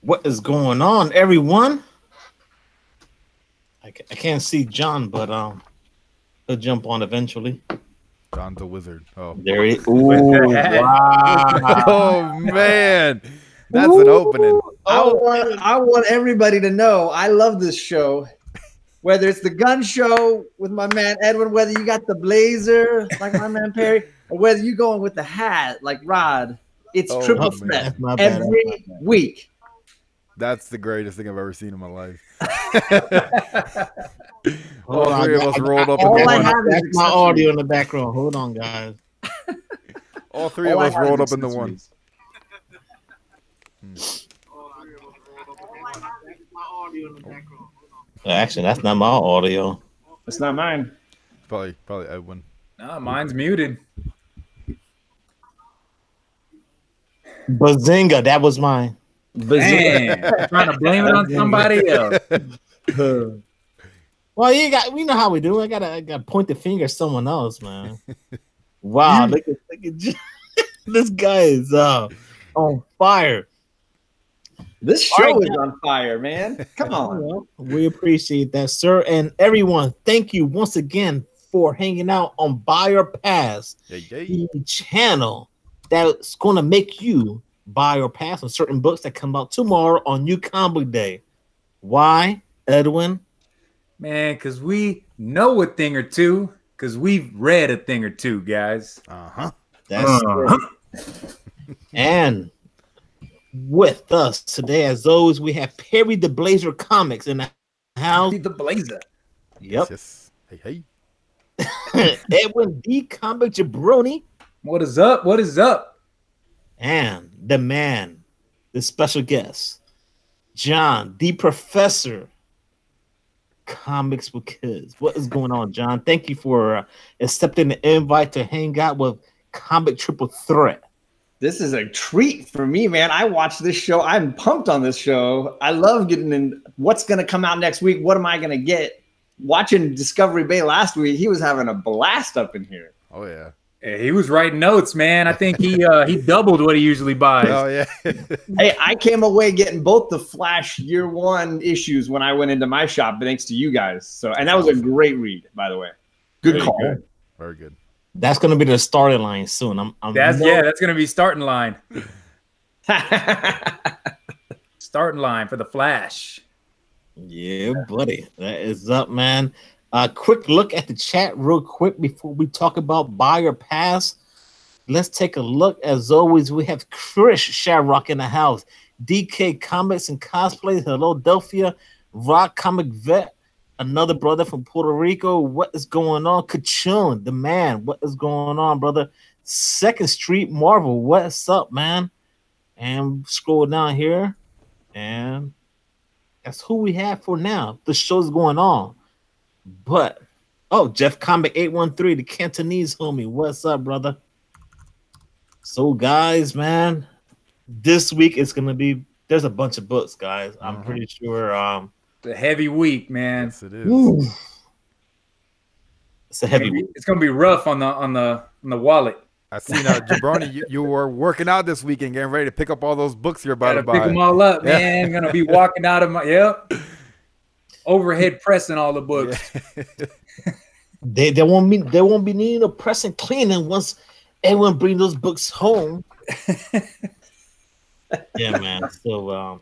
What is going on, everyone? I can't see John, but he'll jump on eventually. John the Wizard. Oh, there he. Ooh, wow! Oh man, that's an opening. I want everybody to know I love this show. Whether it's the gun show with my man Edwin, whether you got the blazer like my man Perry, or whether you going with the hat like Rod, it's triple threat every week. That's the greatest thing I've ever seen in my life. All three of us rolled up in the one. That's my audio in the background. Hold on, guys. All three of us rolled up in the one. Actually, that's not my audio. It's not mine. Probably Edwin. No, mine's muted. Bazinga, that was mine. Bazinga. Trying to blame it on somebody else. Well, we know how we do. I gotta point the finger at someone else, man. Wow, look at this guy is on fire. This show is on fire, man. Come on. We appreciate that, sir. And everyone, thank you once again for hanging out on Buy or Pass, the channel that's going to make you buy or pass on certain books that come out tomorrow on New Comic Day. Why, Edwin? Man, because we know a thing or two, because we've read a thing or two, guys. That's great. And with us today, as always, we have Perry the Blazer Comics in the house. The Blazer. Yep. Yes. Hey. Edwin D. Comic Jabroni. What is up? What is up? And the man, the special guest, John, the Professor, Comics for Kids. What is going on, John? Thank you for accepting the invite to hang out with Comic Triple Threat. This is a treat for me, man. I watch this show. I'm pumped on this show. I love getting in what's going to come out next week. What am I going to get? Watching Discovery Bay last week, he was having a blast up in here. Oh, yeah. He was writing notes, man. I think he doubled what he usually buys. Oh, yeah. Hey, I came away getting both the Flash Year One issues when I went into my shop, thanks to you guys. So, and that was a great read, by the way. Good call. Good. Very good. That's going to be the starting line soon. That's going to be starting line. Starting line for the Flash. Yeah, buddy. That is up, man. Quick look at the chat real quick before we talk about Buy or Pass. Let's take a look. As always, we have Chris Shamrock in the house. DK Comics and Cosplay, Philadelphia. Rock Comic Vet. Another brother from Puerto Rico. What is going on? Kachun, the man. What is going on, brother? Second Street Marvel. What's up, man? And scroll down here. And that's who we have for now. The show's going on. But, Jeff Comic 813, the Cantonese homie. What's up, brother? So, guys, man, this week it's going to be, there's a bunch of books, guys. I'm pretty sure. It's a heavy week, man. Yes, it is. Ooh. It's a heavy week. It's gonna be rough on the wallet. I seen Jabroni, you were working out this weekend, getting ready to pick up all those books you're about to buy. Pick them all up, man. I'm gonna be walking out of my overhead pressing all the books. Yeah. They won't be needing a press and cleaning once everyone bring those books home. Yeah, man. So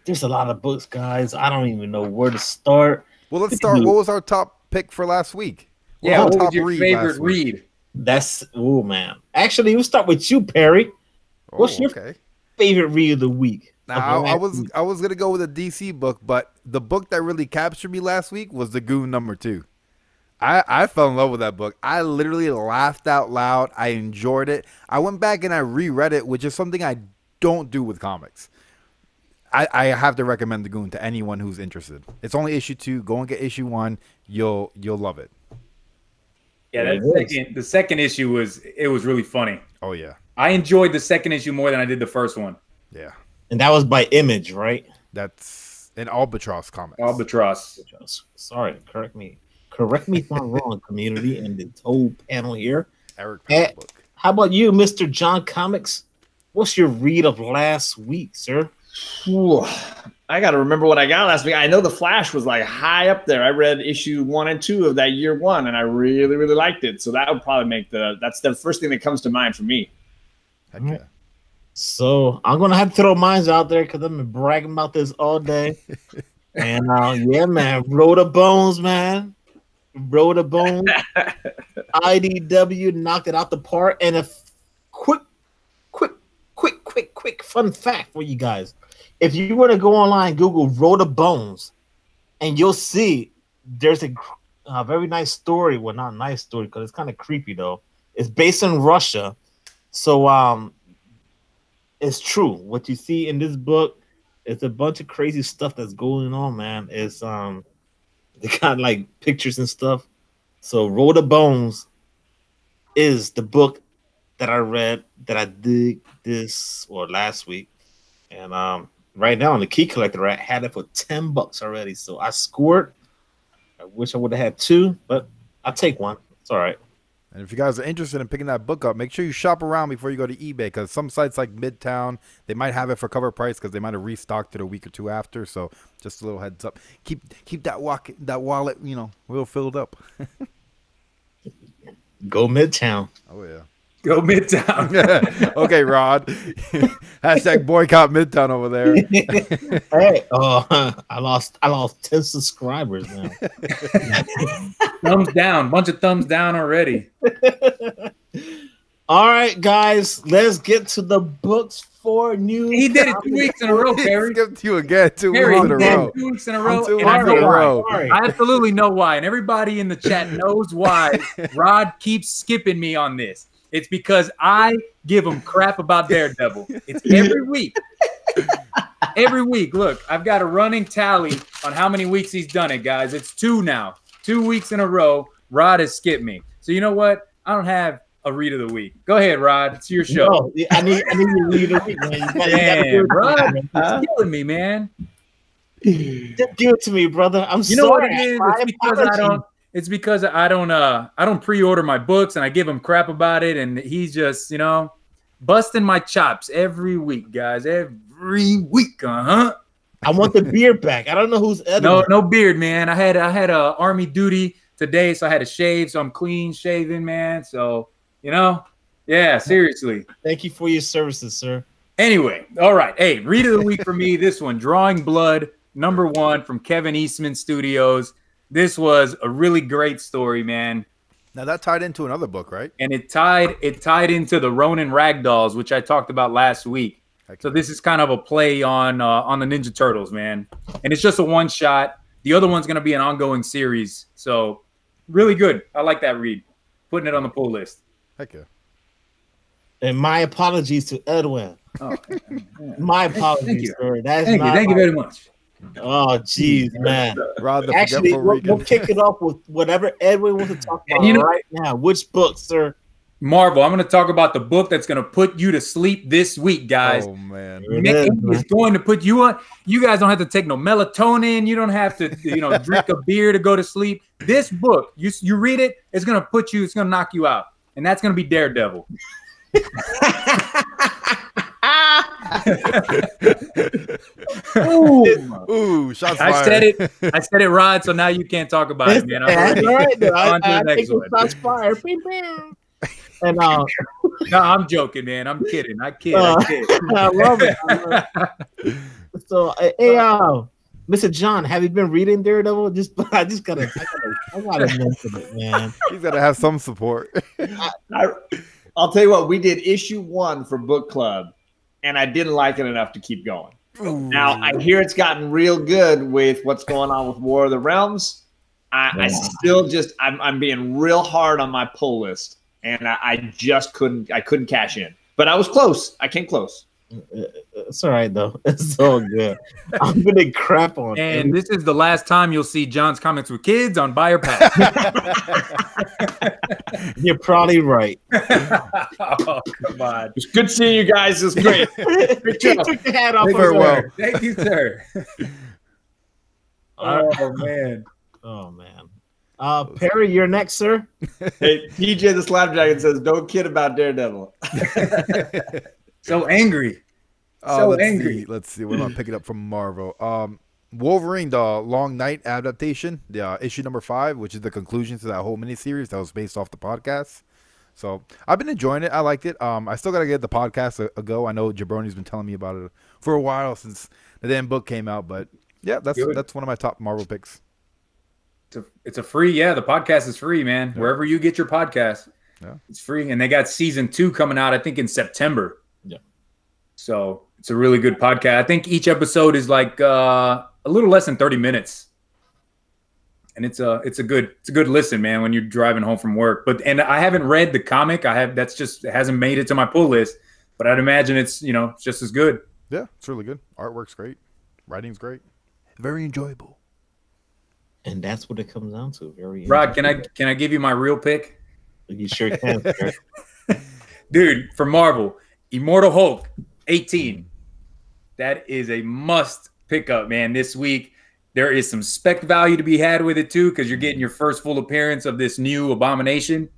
there's a lot of books, guys. I don't even know where to start. Well, let's start. What was our top pick for last week? What was your favorite read? Man. Actually, we'll start with you, Perry. What's your favorite read of the week? Now, I was gonna go with a DC book, but the book that really captured me last week was The Goon #2. I fell in love with that book. I literally laughed out loud. I enjoyed it. I went back and I reread it, which is something I don't do with comics. I have to recommend The Goon to anyone who's interested. It's only issue 2. Go and get issue 1. You'll love it. Yeah, the second issue was really funny. Oh yeah. I enjoyed the second issue more than I did the first one. Yeah. And that was by Image, right? That's an Albatross comic. Albatross. Sorry, correct me if I'm wrong, community, and the whole panel here. Eric book. How about you, Mr. John Comics? What's your read of last week, sir? Ooh, I got to remember what I got last week. I know The Flash was like high up there. I read issue 1 and 2 of that year 1, and I really, really liked it. So that would probably make that's the first thing that comes to mind for me. Heck All yeah. right. So I'm gonna have to throw mines out there because I've been bragging about this all day. And yeah, man, Road of Bones, man. Road of Bones. IDW knocked it out the park. And a quick fun fact for you guys. If you want to go online, Google Road of Bones, and you'll see there's a very nice story. Well, not a nice story because it's kind of creepy though. It's based in Russia. So it's true. What you see in this book, it's a bunch of crazy stuff that's going on, man. It's they got like pictures and stuff. So Road of Bones is the book that I read that I did this or last week. And right now on the Key Collector, I had it for $10 already. So I scored. I wish I would have had 2, but I'll take 1. It's all right. And if you guys are interested in picking that book up, make sure you shop around before you go to eBay, because some sites like Midtown, they might have it for cover price because they might have restocked it a week or 2 after. So just a little heads up. Keep that wallet, real filled up. Go Midtown. Oh yeah. Go Midtown. Okay, Rod. Hashtag boycott Midtown over there. Hey, I lost 10 subscribers now. Thumbs down. Bunch of thumbs down already. All right, guys, let's get to the books for news. He did it 2 weeks in a row, Perry. Skipped you again 2 Perry, weeks in a he did row. it 2 weeks in a row. 2 And I weeks in know a why. row. I absolutely know why. And everybody in the chat knows why Rod keeps skipping me on this. It's because I give him crap about Daredevil. It's every week. Every week. Look, I've got a running tally on how many weeks he's done it, guys. It's 2 now. 2 weeks in a row, Rod has skipped me. So you know what? I don't have a read of the week. Go ahead, Rod. It's your show. No, I need to read of the week, man. Damn, Rod. It's killing me, man. Just give it to me, brother. I'm You know what sorry. it is? It's because I don't pre-order my books and I give him crap about it, and he's just, busting my chops every week, guys. Every week, I want the beard back. I don't know who's editing. No beard, man. I had army duty today, so I had to shave, so I'm clean shaven, man. So, yeah, seriously. Thank you for your services, sir. Anyway, all right. Hey, read of the week for me. This one, Drawing Blood, #1 from Kevin Eastman Studios. This was a really great story, man. Now that tied into another book, right? And it tied into the Ronin Ragdolls, which I talked about last week. So this is kind of a play on the Ninja Turtles, man. And it's just a one shot. The other one's going to be an ongoing series. So really good. I like that read. Putting it on the pull list. Heck yeah. And my apologies to Edwin. Oh, my apologies, thank you. sir. Thank you very much. Oh, jeez, man. Rod the Actually, forgetful we'll Rican. kick it off with whatever Edwin wants to talk about right now. Which book, sir? Marvel. I'm going to talk about the book that's going to put you to sleep this week, guys. Oh, man. It's going to put you on. You guys don't have to take no melatonin. You don't have to, drink a beer to go to sleep. This book, you read it, it's going to put you, it's going to knock you out. And that's going to be Daredevil. Ooh, shots fired. I said it, Rod, so now you can't talk about it, man. Shots fired. And no, I'm joking, man. I'm kidding. I kid. I love it. So, hey, Mr. John, have you been reading Daredevil? I gotta mention it, man. He's gotta have some support. I'll tell you what, we did issue 1 for book club, and I didn't like it enough to keep going. Ooh. Now I hear it's gotten real good with what's going on with War of the Realms. I still I'm being real hard on my pull list, and I couldn't cash in. But I was close. I came close. It's all right though. It's all good. I'm gonna crap on. And this is the last time you'll see John's Comics with Kids on Buy or Pass. You're probably right. Oh, come on. It's good seeing you guys. It's great. Good job. Take the hat off. Thank you, sir. Oh man. Oh man. Perry, you're next, sir. Hey, PJ the Slapjacket says, "Don't kid about Daredevil." So angry. So let's angry. see. Let's see. What am I picking up from Marvel? Wolverine, the Long Night adaptation, the issue number 5, which is the conclusion to that whole miniseries that was based off the podcast. So I've been enjoying it. I liked it. I still gotta get the podcast a go. I know Jabroni's been telling me about it for a while since the damn book came out. But yeah, that's one of my top Marvel picks. It's a free, the podcast is free, man. Yeah. Wherever you get your podcast, it's free. And they got season 2 coming out, I think, in September. Yeah. So it's a really good podcast. I think each episode is like a little less than 30 minutes. And it's a good listen, man, when you're driving home from work. And I haven't read the comic. It hasn't made it to my pull list, but I'd imagine it's just as good. Yeah, it's really good. Artwork's great. Writing's great. Very enjoyable. And that's what it comes down to. Very Rod, can I give you my real pick? You sure can. Sir. Dude, for Marvel, Immortal Hulk 18. That is a must pick up, man, this week. There is some spec value to be had with it too, because you're getting your first full appearance of this new Abomination.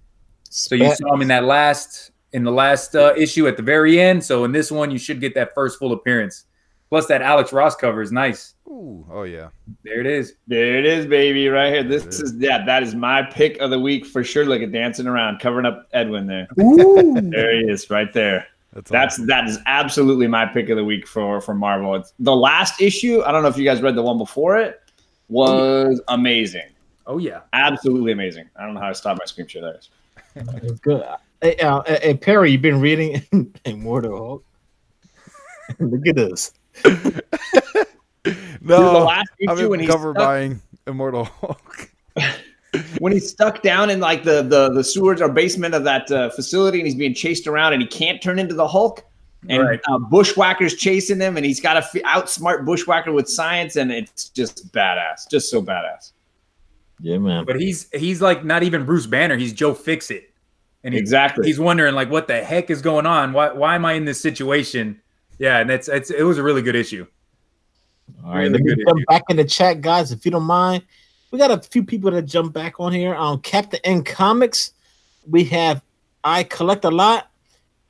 So you saw him in the last issue at the very end. So in this one, you should get that first full appearance. Plus that Alex Ross cover is nice. Ooh, oh yeah. There it is. There it is, baby, right here. That is my pick of the week for sure. Look at dancing around, covering up Edwin there. There he is, right there. That is absolutely my pick of the week for Marvel. It's the last issue. I don't know if you guys read the one before it. Was amazing. Oh yeah, absolutely amazing. I don't know how to stop my screen share there. It's good. Hey, Perry, you've been reading Immortal Hulk. Look at this. No, dude, the last issue I've been when cover buying Immortal Hulk. When he's stuck down in like the sewers or basement of that facility, and he's being chased around, and he can't turn into the Hulk, and Bushwhacker's chasing him, and he's got to outsmart Bushwhacker with science, and it's just badass, just so badass. Yeah, man. But he's like not even Bruce Banner. He's Joe Fixit, and he's wondering like, what the heck is going on? Why am I in this situation? Yeah, and it was a really good issue. All right, let me jump back in the chat, guys, if you don't mind. We got a few people that jump back on here. Captain N Comics, we have I Collect a Lot.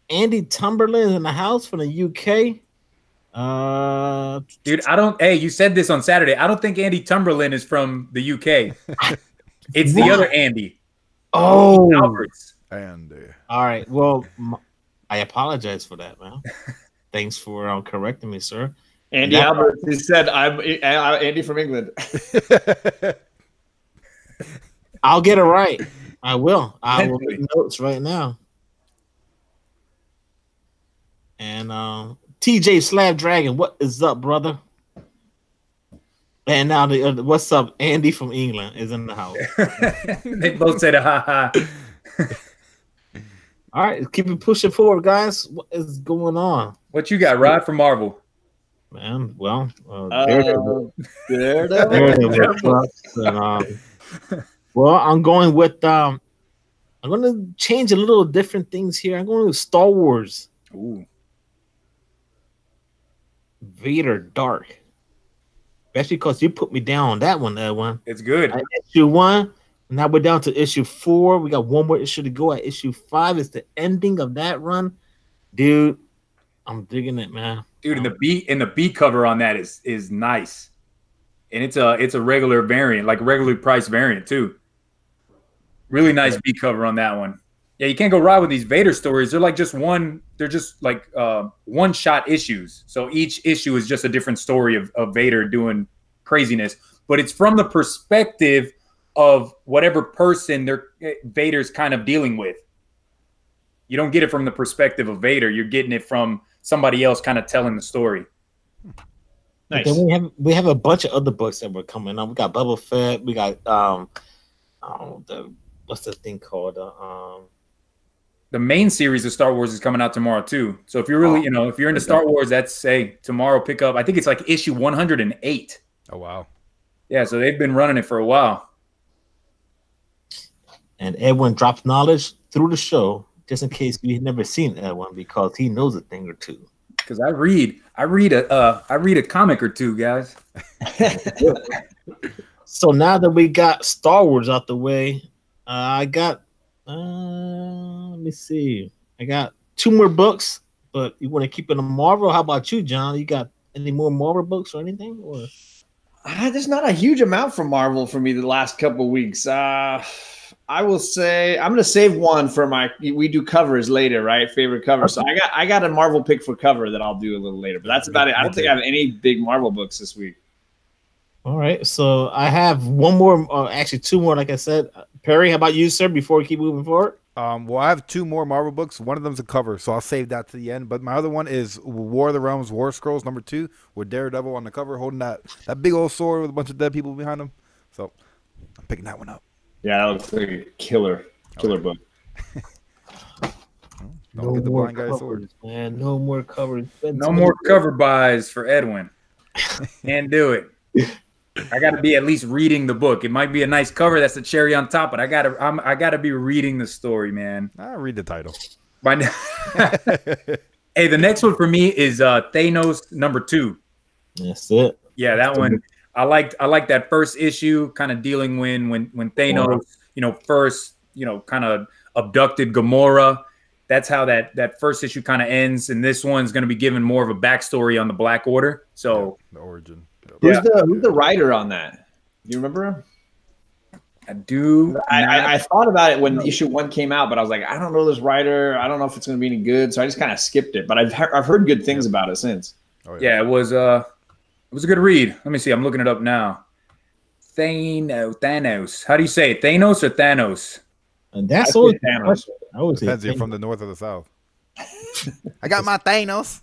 Andy Tumberland is in the house from the UK. Dude, you said this on Saturday. I don't think Andy Tumberland is from the UK. It's the other Andy. Oh, Alberts. Andy. All right. Well, I apologize for that, man. Thanks for correcting me, sir. Andy Alberts, he said, I'm Andy from England. I'll get it right. I will. I will make notes right now. And TJ Slab Dragon, what is up, brother? And now what's up? Andy from England is in the house. They both said ha ha. All right, keep it pushing forward, guys. What is going on? What you got, Rod, from Marvel? Man, well, Daredevil. Well, I'm going with I'm going to change a little different things here. I'm going with Star Wars. Ooh. Vader Dark. Especially because you put me down on that one. It's good. At issue 1. Now we're down to issue 4. We got one more issue to go at issue 5. It's the ending of that run. Dude, I'm digging it, man. Dude, and the B cover on that is nice. And it's a regular variant, like regular price variant too. Really nice B cover on that one. Yeah, you can't go wrong with these Vader stories. They're just like one-shot issues. So each issue is just a different story of Vader doing craziness. But it's from the perspective of whatever person Vader's kind of dealing with. You don't get it from the perspective of Vader. You're getting it from somebody else kind of telling the story. Nice. Then we have a bunch of other books that were coming up. We got Boba Fett. We got what's the thing called? The main series of Star Wars is coming out tomorrow too. So if you're really, if you're into Star Wars, that's tomorrow pick up. I think it's like issue 108. Oh wow. Yeah, so they've been running it for a while. And Edwin drops knowledge through the show, just in case you've never seen Edwin, because he knows a thing or two. Because I read a comic or two, guys. So now that we got Star Wars out the way, I got let me see. I got 2 more books, but you want to keep it on Marvel. How about you, John? You got any more Marvel books or anything? Or There's not a huge amount from Marvel for me the last couple of weeks. I will say I'm going to save one for we do covers later, right? Favorite cover. So I got a Marvel pick for cover that I'll do a little later, but that's about it. I don't think I have any big Marvel books this week. all right, so I have one more, actually two more. Like I said, Perry, how about you, sir? Before we keep moving forward. Well, I have two more Marvel books. One of them's a cover, so I'll save that to the end. But my other one is War of the Realms, War Scrolls #2, with Daredevil on the cover holding that big old sword with a bunch of dead people behind him. So I'm picking that one up. Yeah, that looks like a killer book. Don't get the blind guy's sword. Man, no more covers. No more cover buys for Edwin. Can't do it. I got to be at least reading the book. It might be a nice cover, that's the cherry on top, but I gotta be reading the story, man. I'll read the title. Hey, the next one for me is Thanos #2. That's it. Yeah, that one. I like that first issue, kind of dealing when Thanos, first, kind of abducted Gamora. That's how that first issue kind of ends, and this one's going to be given more of a backstory on the Black Order. So the origin. Who's the writer on that? Do you remember him? I do. I thought about it when issue 1 came out, but I was like, I don't know this writer. I don't know if it's going to be any good, so I just kind of skipped it. But I've heard good things about it since. Oh, yeah, it was a good read. Let me see. I'm looking it up now. Thanos. How do you say it? Thanos or Thanos? And that's always Thanos. Depends if you're from the north or the south. I got my Thanos,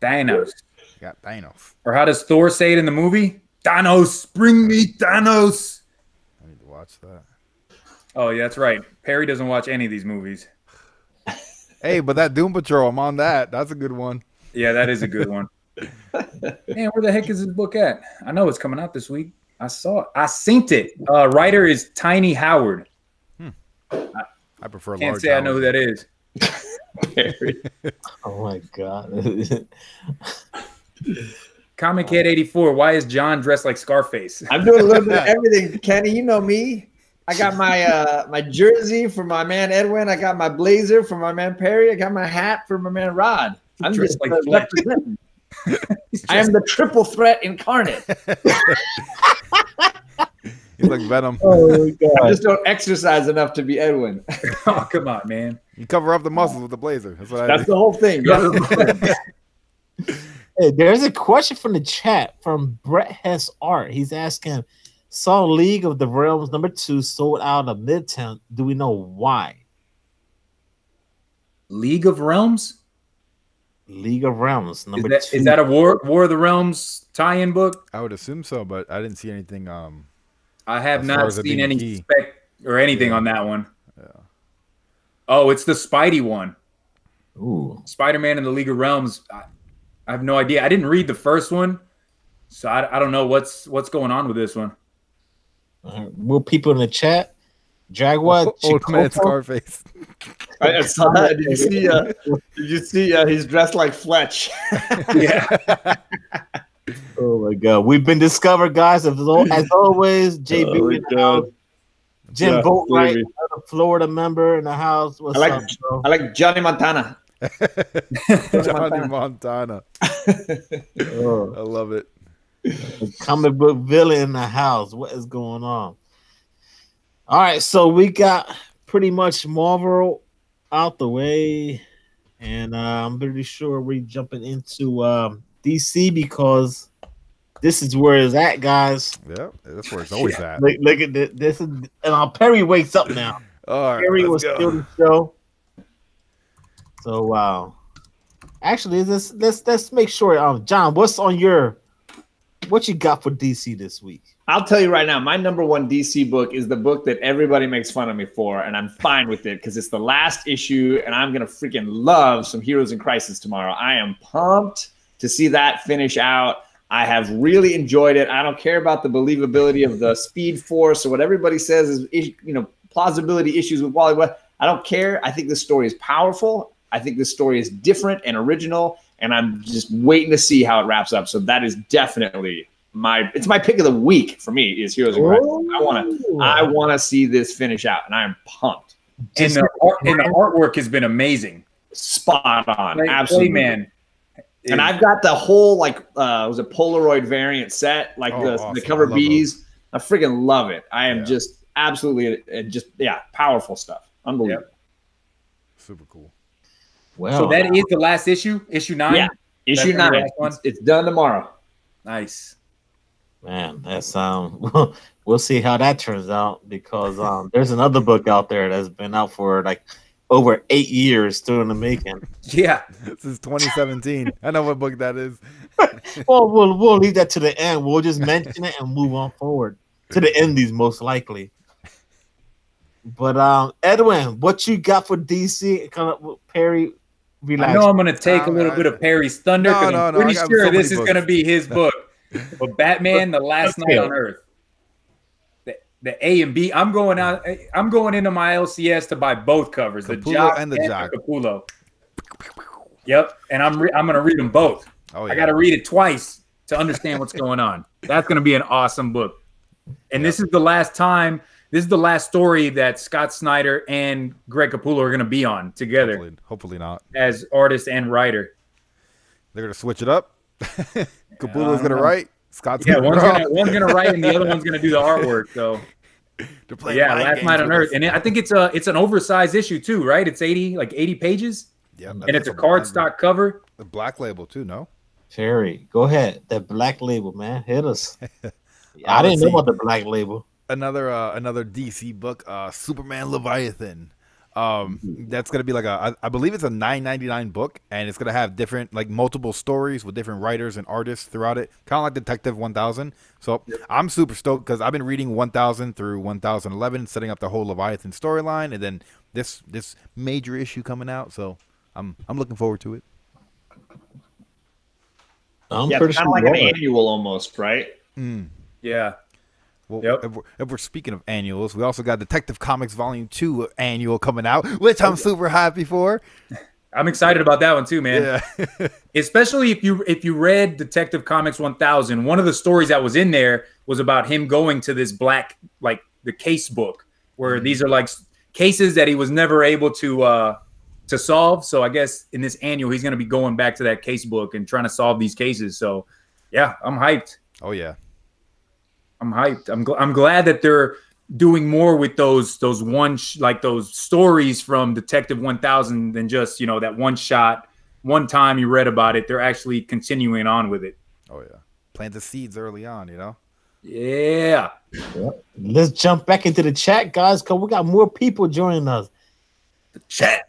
Thanos. Got Thanos. Or how does Thor say it in the movie? Thanos, bring me Thanos. I need to watch that. Oh, yeah, that's right. Perry doesn't watch any of these movies. Hey, but that Doom Patrol, I'm on that. That's a good one. Yeah, that is a good one. Man, where the heck is this book at? I know it's coming out this week. I saw it. I synced it. Writer is Tiny Howard. I prefer Can't large say Howard. I know who that is. Oh my god. Comic Head 84. Why is John dressed like Scarface? I'm doing a little bit of everything. Kenny, you know me. I got my my jersey for my man Edwin. I got my blazer for my man Perry. I got my hat for my man Rod. I'm Dressed just like representing. I am the triple threat incarnate. He's like Venom. Oh my god. I just don't exercise enough to be Edwin. Oh, come on, man. You cover up the muscles with the blazer. That's what I That's do. the whole thing. Hey, there's a question from the chat from Brett Hess Art. He's asking, saw League of the Realms #2 sold out of Midtown. Do we know why? League of Realms? League of Realms #2. Is that a War of the Realms tie-in book? I would assume so, but I didn't see anything. I have As far not as it seen being any key. spec or anything on that one. Yeah. Oh, it's the Spidey one. Ooh. Spider-Man in the League of Realms. I have no idea. I didn't read the first one, so I don't know what's going on with this one. More people in the chat. Jaguar. Old man Scarface. I saw that. Did you see? He's dressed like Fletch. Yeah. Oh my god. We've been discovered, guys. As always, JB in the house. Jim Yeah, Boatwright, baby. another Florida member in the house. What's up, bro? I like Johnny Montana. Johnny Montana. Oh. I love it. Comic book villain in the house. What is going on? All right, so we got pretty much Marvel out the way, and I'm pretty sure we're jumping into DC because this is where it's at, guys. Yeah, that's where it's always at. Look at this. This is and Perry wakes up now. All right, Perry was let's go. still the show. So wow. Actually, let's make sure. John, what you got for DC this week? I'll tell you right now, my #1 DC book is the book that everybody makes fun of me for, and I'm fine with it because it's the last issue, and I'm gonna freaking love some Heroes in Crisis tomorrow. I am pumped to see that finish out. I have really enjoyed it. I don't care about the believability of the Speed Force or what everybody says is, plausibility issues with Wally West. I don't care. I think this story is powerful. I think this story is different and original, and I'm just waiting to see how it wraps up. So that is definitely my pick of the week for me is Heroes in Crisis. I want to see this finish out, and I am pumped. And the artwork has been amazing. Spot on. Absolutely, man. And I've got the whole was a Polaroid variant set, awesome. the cover Bs. Those. I freaking love it. I am just absolutely powerful stuff. Unbelievable. Yep. Super cool. Well, so that is the last issue, issue 9. Yeah, issue 9. It's done tomorrow. Nice. Man, that's we'll see how that turns out because there's another book out there that's been out for like over 8 years still in the making. Yeah, this is 2017. I know what book that is. Well, we'll leave that to the end. We'll just mention it and move on forward to the indies most likely. But Edwin, what you got for DC? Kind of Perry. Relax. I know I'm going to take a little bit of Perry's thunder because I'm pretty sure this is going to be his book. But Batman, The Last Night on Earth. The A and B. I'm going into my LCS to buy both covers, Capullo the Jock and the Jock. Capullo. Yep, and I'm going to read them both. Oh, yeah. I got to read it twice to understand what's going on. That's going to be an awesome book. And this is the last time. This is the last story that Scott Snyder and Greg Capullo are going to be on together. Hopefully not. As artist and writer. They're going to switch it up. Capullo's going to write. Scott's one's gonna write and the other one's gonna do the artwork. So Last Night on Earth, and I think it's an oversized issue too, right? It's 80 pages. Yeah, and it's a cardstock cover. The black label too, no? Terry, go ahead. That black label, man, hit us. I didn't know about the black label. Another DC book, Superman Leviathan. That's gonna be like I believe it's a $9.99 book, and it's gonna have different multiple stories with different writers and artists throughout it, kind of like Detective 1000. So I'm super stoked because I've been reading 1000 through 1011, setting up the whole Leviathan storyline, and then this major issue coming out. So I'm looking forward to it. It's kind of like an annual almost, right? Yeah. Well, if we're speaking of annuals, we also got Detective Comics Volume 2 annual coming out, which I'm super happy for. I'm excited about that one too, man. Yeah. Especially if you read Detective Comics 1000, one of the stories that was in there was about him going to this black, the case book, where these are cases that he was never able to solve. So I guess in this annual, he's going to be going back to that case book and trying to solve these cases. So yeah, I'm hyped. Oh yeah. I'm hyped. I'm glad that they're doing more with those those stories from Detective 1000 than just that one shot, one time you read about it. They're actually continuing on with it. Oh yeah, plant the seeds early on, Yeah. Let's jump back into the chat, guys, because we got more people joining us. The chat.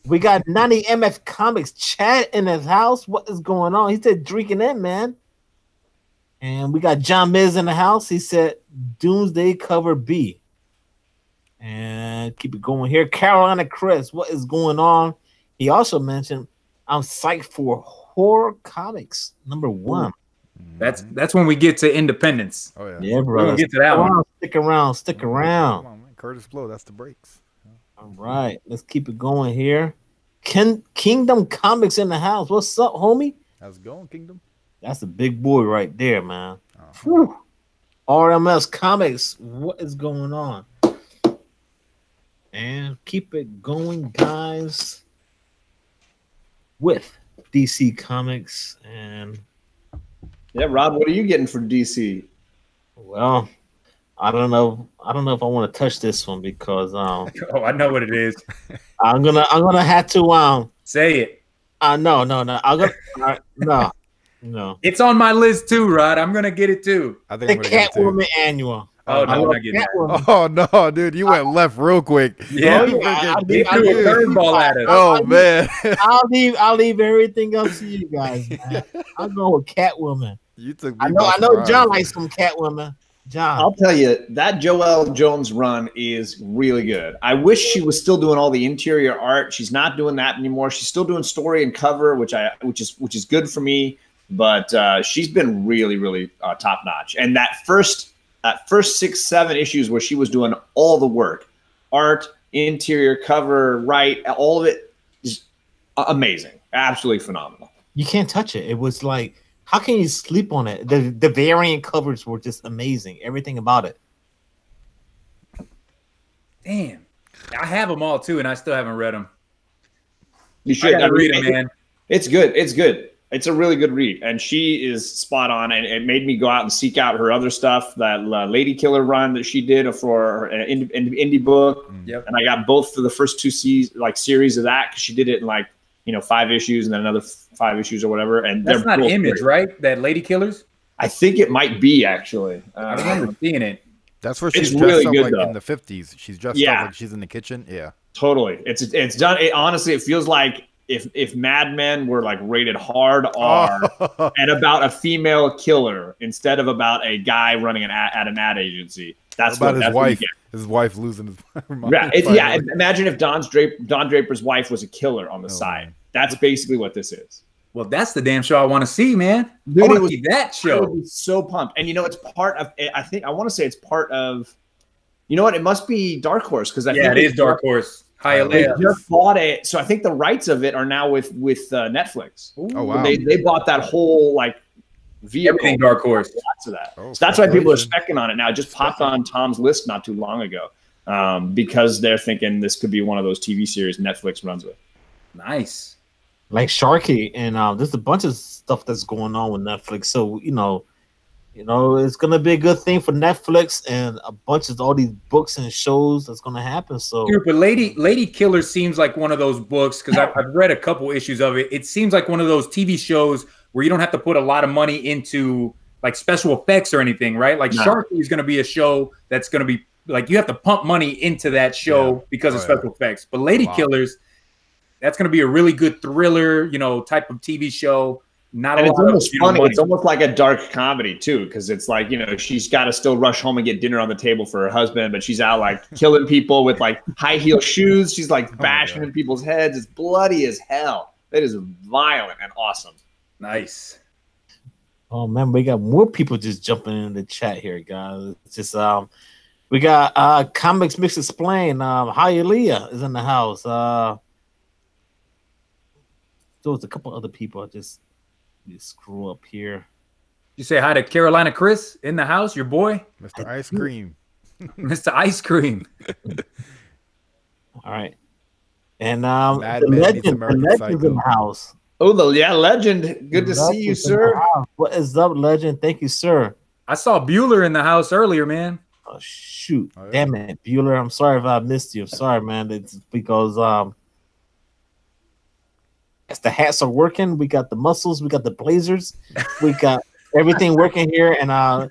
We got 90 MF Comics chat in his house. What is going on? He said drinking in, man. And we got John Miz in the house. He said Doomsday cover B. And keep it going here. Carolina Chris, what is going on? He also mentioned I'm psyched for horror comics #1. That's when we get to Independence. Oh yeah. Yeah, bro. We'll get to that one. Stick around. Come on, man. Curtis Blow, that's the breaks. All right. Let's keep it going here. Kingdom Comics in the house. What's up, homie? How's it going, Kingdom? That's a big boy right there, man. RMS Comics, what is going on? And keep it going, guys, with DC Comics. And yeah, Rod, what are you getting for DC? Well, I don't know if I want to touch this one because oh, I know what it is. I'm gonna have to say it. No. It's on my list too, Rod. I'm gonna get it too. I think the Catwoman annual. Oh no, I get that. Oh no, dude, you went left real quick. Yeah, I'll threw a curveball at us. Oh man, I'll leave everything else to you guys, man. I'll go with Catwoman. You took. I know. John likes some Catwoman. John, I'll tell you that Joelle Jones run is really good. I wish she was still doing all the interior art. She's not doing that anymore. She's still doing story and cover, which is good for me. But she's been really, really top notch. And that first 6-7 issues where she was doing all the work, art, interior, cover, all of it is amazing, absolutely phenomenal. You can't touch it. It was like, how can you sleep on it? The variant covers were just amazing. Everything about it. Damn. I have them all too, and I still haven't read them. You should read them, man. It's good. It's good. It's a really good read, and she is spot on. And it made me go out and seek out her other stuff. That Lady Killer run that she did for an indie book. Yep. And I got both for the first two series of that because she did it in like 5 issues and then another 5 issues or whatever. And that's not Image, right? That Lady Killers. I think it might be actually. I remember seeing it. That's where she's It's dressed really up good, like though. in the 50s. She's dressed up like she's in the kitchen. Yeah. Totally. It's done. Honestly, it feels like if Mad Men were like rated hard R and about a female killer instead of about a guy running at an ad agency. That's about his wife. His wife losing her mind. Yeah, imagine if Don Draper's wife was a killer on the side. Man. That's basically what this is. Well, that's the damn show I want to see, man. Dude, I want to see that show. I was so pumped. And it's part of. I want to say it's part of. You know what? It must be Dark Horse because I think it is Dark Horse. They just bought it, so I think the rights of it are now with Netflix. Ooh. Oh wow! They bought that whole like vehicle. Everything Dark Horse. Lots of that. So that's why people are specking on it now. It just popped on Tom's list not too long ago because they're thinking this could be one of those TV series Netflix runs with. Nice. Like Sharky, and there's a bunch of stuff that's going on with Netflix. So it's gonna be a good thing for Netflix and a bunch of all these books and shows that's gonna happen. So, but Lady Killer seems like one of those books because I've read a couple issues of it. It seems like one of those TV shows where you don't have to put a lot of money into like special effects or anything, right? Like Sharky is gonna be a show that's gonna be like you have to pump money into that show because of special effects. But Lady Killers, that's going to be a really good thriller, type of TV show. It's almost funny. It's almost like a dark comedy too, because it's like she's got to still rush home and get dinner on the table for her husband, but she's out like killing people with like high heel shoes. She's like bashing in people's heads. It's bloody as hell. It is violent and awesome. Nice. Oh man, we got more people just jumping in the chat here, guys. It's just we got Comics Mix Explain. Hialeah is in the house. There was a couple other people. I just screw up here. You say hi to Carolina Chris in the house, your boy, Mr. Ice Cream. Mr. Ice Cream. All right, and the legend's in the house. Oh, Legend. Good to see you, sir. What is up, Legend? Thank you, sir. I saw Bueller in the house earlier, man. Oh shoot! Damn it, Bueller. I'm sorry if I missed you. I'm sorry, man. It's because as the hats are working, we got the muscles, we got the blazers, we got everything working here, and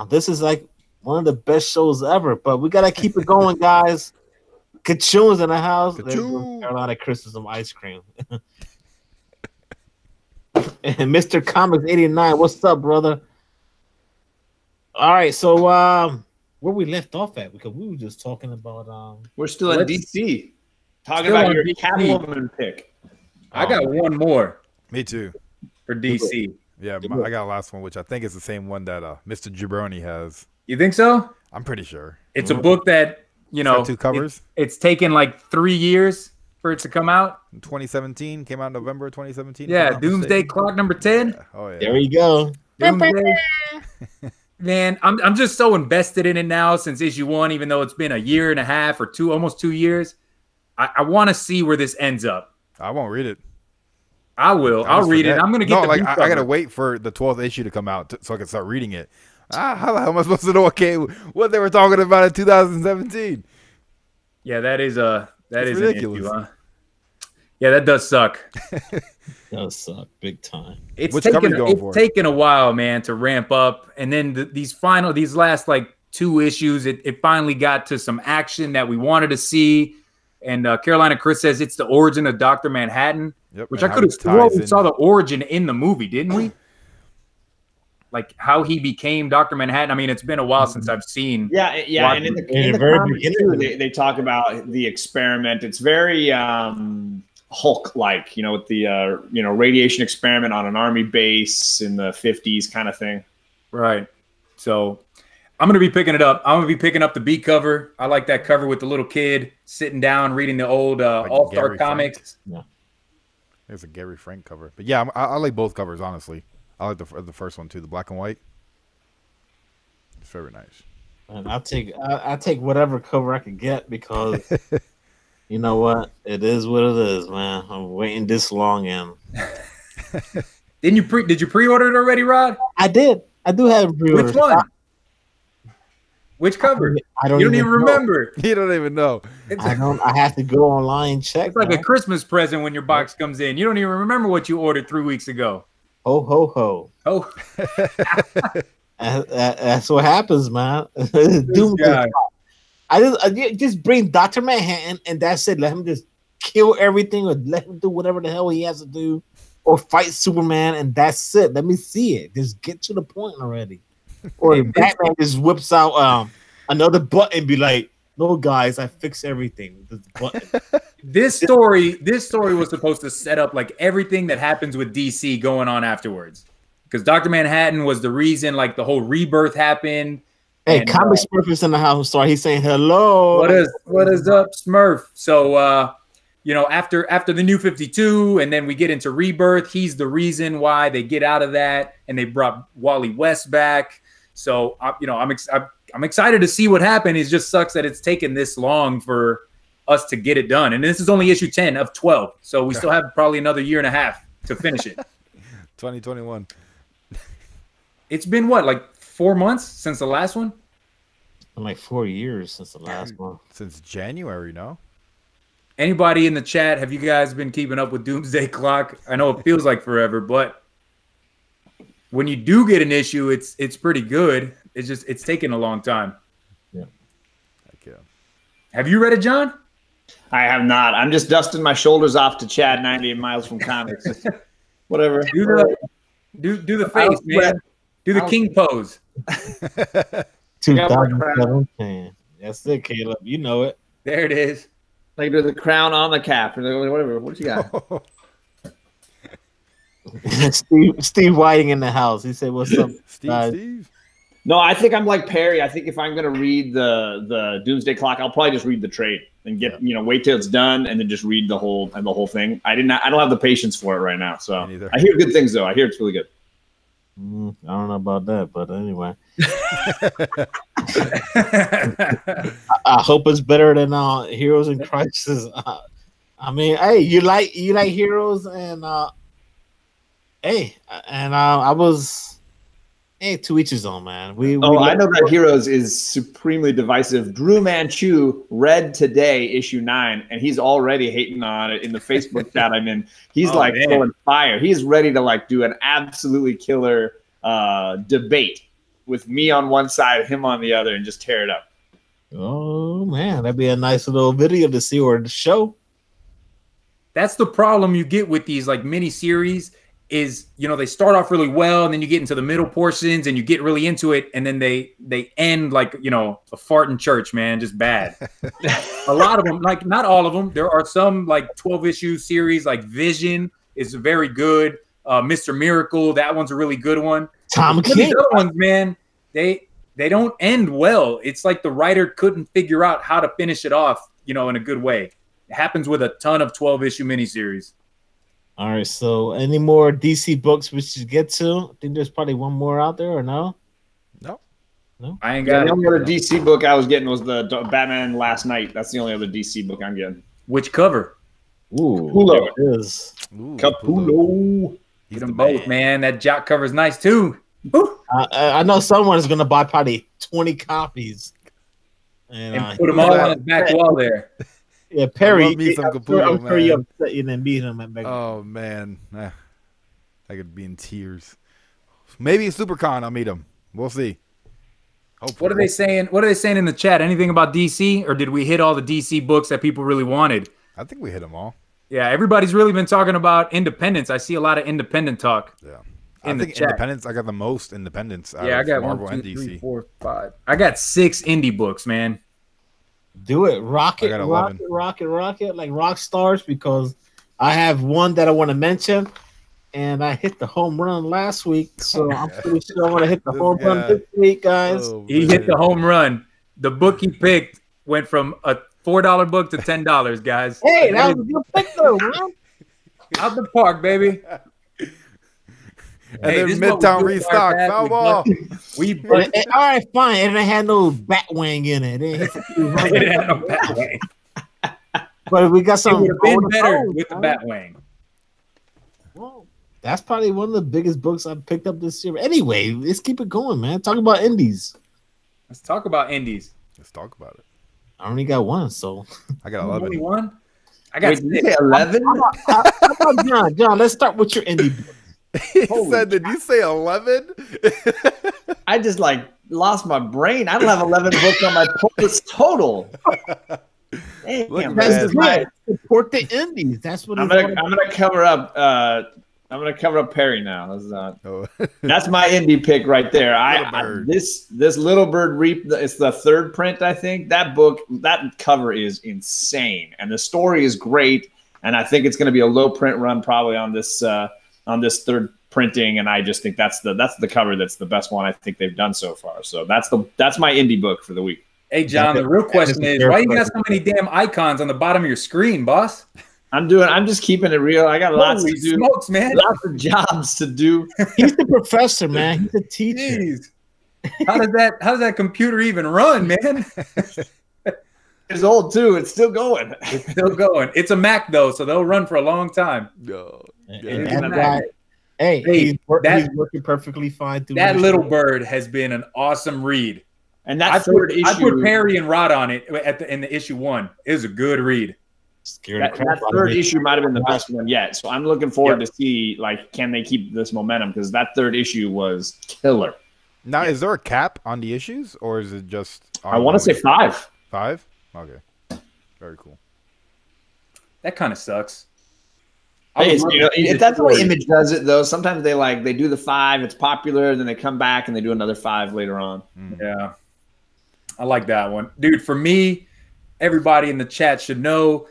this is like one of the best shows ever. But we gotta keep it going, guys. Kachoon's in the house. Carolina Chris with some ice cream. And Mr. Comics 89, what's up, brother? All right, so where we left off at, because we were just talking about we're still in DC, talking about your Catwoman pick. I got one more. Me too. For DC. Yeah, I got a last one, which I think is the same one that Mr. Jabroni has. You think so? I'm pretty sure. It's a book that, two covers. It's taken like 3 years for it to come out. 2017, came out in November 2017. Yeah, Doomsday Clock number 10. Yeah. Oh yeah. There you go. Doomsday. Man, I'm just so invested in it now since issue 1, even though it's been a year and a half or almost 2 years. I want to see where this ends up. I won't read it. I will. I'll read it. I'm going to get I got to wait for the 12th issue to come out so I can start reading it. How am I supposed to know what they were talking about in 2017? Yeah, that is ridiculous. An issue, huh? Yeah, that does suck. It does suck big time. It's taken a while, man, to ramp up, and then these last like 2 issues, it finally got to some action that we wanted to see. And Carolina Chris says it's the origin of Dr. Manhattan, which I could have sworn we saw the origin in the movie, didn't we? Like how he became Dr. Manhattan. I mean, it's been a while since I've seen. Yeah. And in the very beginning, they talk about the experiment. It's very Hulk-like, with the radiation experiment on an army base in the 50s kind of thing. Right. So I'm going to be picking it up. I'm going to be picking up the B cover. I like that cover with the little kid sitting down reading the old All-Star comics. Yeah. There's a Gary Frank cover. But yeah, I like both covers, honestly. I like the first one too, the black and white. It's very nice. And I take whatever cover I can get because you know what? It is what it is, man. I'm waiting this long and Did you pre-order it already, Rod? I did. I do have pre-orders. Which one? Which cover? I don't You don't even know. remember. You don't even know. I don't. I have to go online and check. It's like man. a Christmas present when your box comes in. You don't even remember what you ordered 3 weeks ago. Ho ho ho. Oh, That's what happens, man. this Doomsday guy. Clock. I just bring Dr. Manhattan and that's it. Let him just kill everything or let him do whatever the hell he has to do or fight Superman and that's it. Let me see it. Just get to the point already. Or Batman just whips out another button and be like, no guys, I fix everything with this button. This story was supposed to set up like everything that happens with DC going on afterwards. Because Dr. Manhattan was the reason like the whole rebirth happened. Hey, and, Comic Smurf is in the house. Sorry, he's saying hello. What is up, Smurf? So you know, after the New 52, and then we get into Rebirth, he's the reason why they get out of that, and they brought Wally West back. So you know, I'm excited to see what happened. It just sucks that it's taken this long for us to get it done, and this is only issue 10 of 12, so we still have probably another year and a half to finish it. 2021. It's been what, like 4 months since the last one? Like 4 years since the last one. Since January, no? Anybody in the chat, have you guys been keeping up with Doomsday Clock? I know it feels like forever, but when you do get an issue, it's pretty good. It's taken a long time. Yeah. Okay. Have you read it, John? I have not. I'm just dusting my shoulders off to Chad 98 miles from comics. Whatever. Do the face, man. Do the king pose. 2017. That's it, Caleb. You know it. There it is. Like do the crown on the cap or whatever. What you got? Steve Whiting in the house. He said, "What's up, Steve? No, I think I'm like Perry. I think if I'm gonna read the Doomsday Clock, I'll probably just read the trade and get wait till it's done and then just read the whole thing. I don't have the patience for it right now. So I hear good things though. I hear it's really good. I don't know about that, but anyway, I hope it's better than Heroes in Crisis. I mean, hey, you like Heroes and I was. Hey, to each his own, man. I know that Heroes is supremely divisive. Drew Manchu read today issue 9, and he's already hating on it in the Facebook chat I'm in. He's throwing fire. He's ready to like do an absolutely killer debate with me on one side, him on the other, and just tear it up. Oh man, that'd be a nice little video to see or to show. That's the problem you get with these like mini series. Is they start off really well and then you get into the middle portions and you get really into it and then they end like a fart in church, man, just bad. A lot of them, like not all of them. There are some like 12-issue series like Vision is very good. Mr. Miracle, that one's a really good one. Tom King, these other ones, man, they don't end well. It's like the writer couldn't figure out how to finish it off, in a good way. It happens with a ton of 12-issue miniseries. All right, so any more DC books we should get to? I think there's probably one more out there, or no? No. I ain't got the only other DC book I was getting was the Batman Last Night. That's the only other DC book I'm getting. Which cover? Ooh, Capullo. It is. Capullo. Get them both, man. That Jock cover's nice too. I know someone is gonna buy probably 20 copies and put them all on his back wall there. Yeah, Perry. I'm sure you upset you didn't meet him at Mega. Oh man, I could be in tears. Maybe at SuperCon I'll meet him. We'll see. Hopefully. What are they saying? What are they saying in the chat? Anything about DC, or did we hit all the DC books that people really wanted? I think we hit them all. Yeah, everybody's really been talking about independence. I see a lot of independent talk. Yeah, I think independence. I got the most independence. Yeah, I got Marvel 1, 2, and 3, DC. 4, 5. I got 6 indie books, man. Do it, rocket, like rock stars, because I have one that I want to mention, and I hit the home run last week, so I'm pretty sure I want to hit the home run this week, guys. He hit the home run. The book he picked went from a $4 book to $10, guys. Hey, that was a good pick, though, man. Out the park, baby. And then this is what we Midtown do with our restock. path. Foul ball. We All right, fine. It didn't have no bat wing in it. It didn't have no bat wing. but we got It some. would have been golden better toes, with the man. bat wing. Well, that's probably one of the biggest books I've picked up this year. Anyway, let's keep it going, man. Talk about indies. Let's talk about indies. Let's talk about it. I only got one, so I got Only 11. one. I got Wait, did you say 11? how about John? John, let's start with your indie book. He Holy said, "Did you say 11?" I just like lost my brain. I don't have 11 books on my points total. Damn, Look, this man. is my- Support the indies. That's what I'm it's gonna all I'm gonna cover up I'm gonna cover up Perry now. Oh. That's my indie pick right there. Little I Bird. this Little Bird Reap. It's the third print, I think. That book, that cover is insane, and the story is great. And I think it's going to be a low print run probably on this third printing. And I just think that's the cover that's the best one I think they've done so far. So that's my indie book for the week. Hey, John, the real question is, why you got so many damn icons on the bottom of your screen, boss? I'm just keeping it real. I got lots Holy to do. smokes, man. Lots of jobs to do. He's the professor, man. He's the teacher. Jeez. How does that computer even run, man? It's old too. It's still going. It's still going. It's a Mac though, so they'll run for a long time. No. And Yeah. that guy, hey, he's working perfectly fine. Through That this Little show. Bird has been an awesome read. And that third issue, I put Perry and Rod on it in the issue 1. It was a good read. Scared the that crap out of third me. issue might have been the best one yet. So I'm looking forward to see, like, can they keep this momentum? Because that third issue was killer. Now, is there a cap on the issues, or is it just? I want to say 5. 5. Okay, very cool. That kind of sucks. Hey, if that's the way image. Image does it, though, sometimes they do the 5, it's popular, then they come back and they do another 5 later on. Yeah. I like that one. Dude, for me, everybody in the chat should know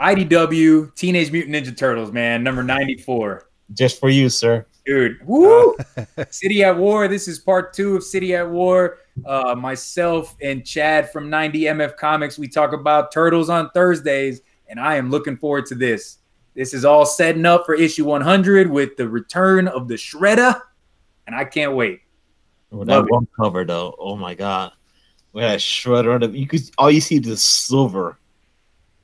IDW, Teenage Mutant Ninja Turtles, man, number 94. Just for you, sir. Dude, woo! City at War. This is part 2 of City at War. Myself and Chad from 90 MF Comics, we talk about Turtles on Thursdays, and I am looking forward to this. This is all setting up for issue 100 with the return of the Shredder, and I can't wait. Well, that one cover, though, oh my god, we had a Shredder. You could all you see is the silver,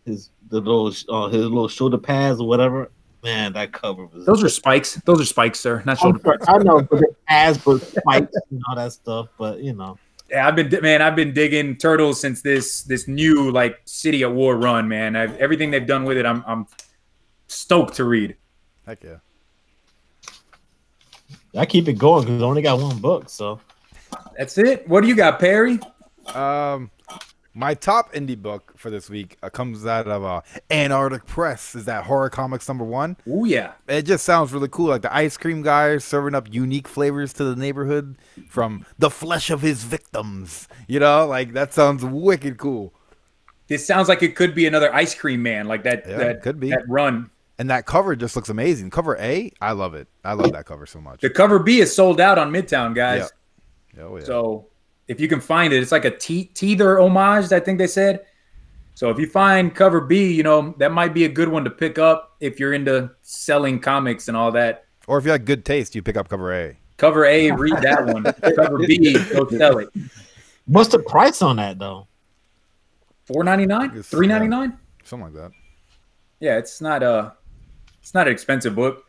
his little shoulder pads or whatever. Man, that cover was. Those are spikes. Those are spikes, sir. Not shoulder pads. I know, but the pads, but spikes and all that stuff. But you know, Yeah, I've been digging Turtles since this new like City at War run, man. Everything they've done with it, I'm stoked to read. Heck yeah. I keep it going because I only got one book. So That's it. What do you got, Perry? My top indie book for this week comes out of Antarctic Press. Is that Horror Comics #1? Oh yeah. It just sounds really cool. Like the ice cream guy serving up unique flavors to the neighborhood from the flesh of his victims. You know, like that sounds wicked cool. This sounds like it could be another Ice Cream Man, like that. Yeah, that could be. that run. And that cover just looks amazing. Cover A, I love it. I love that cover so much. The cover B is sold out on Midtown, guys. Yeah. Oh, yeah. So if you can find it, it's like a teether homage, I think they said. So if you find cover B, you know, that might be a good one to pick up if you're into selling comics and all that. Or if you have good taste, you pick up cover A. Cover A, read that one. Cover B, go sell it. what's the price on that though? $4.99? $3.99? Something like that. Yeah, it's not an expensive book.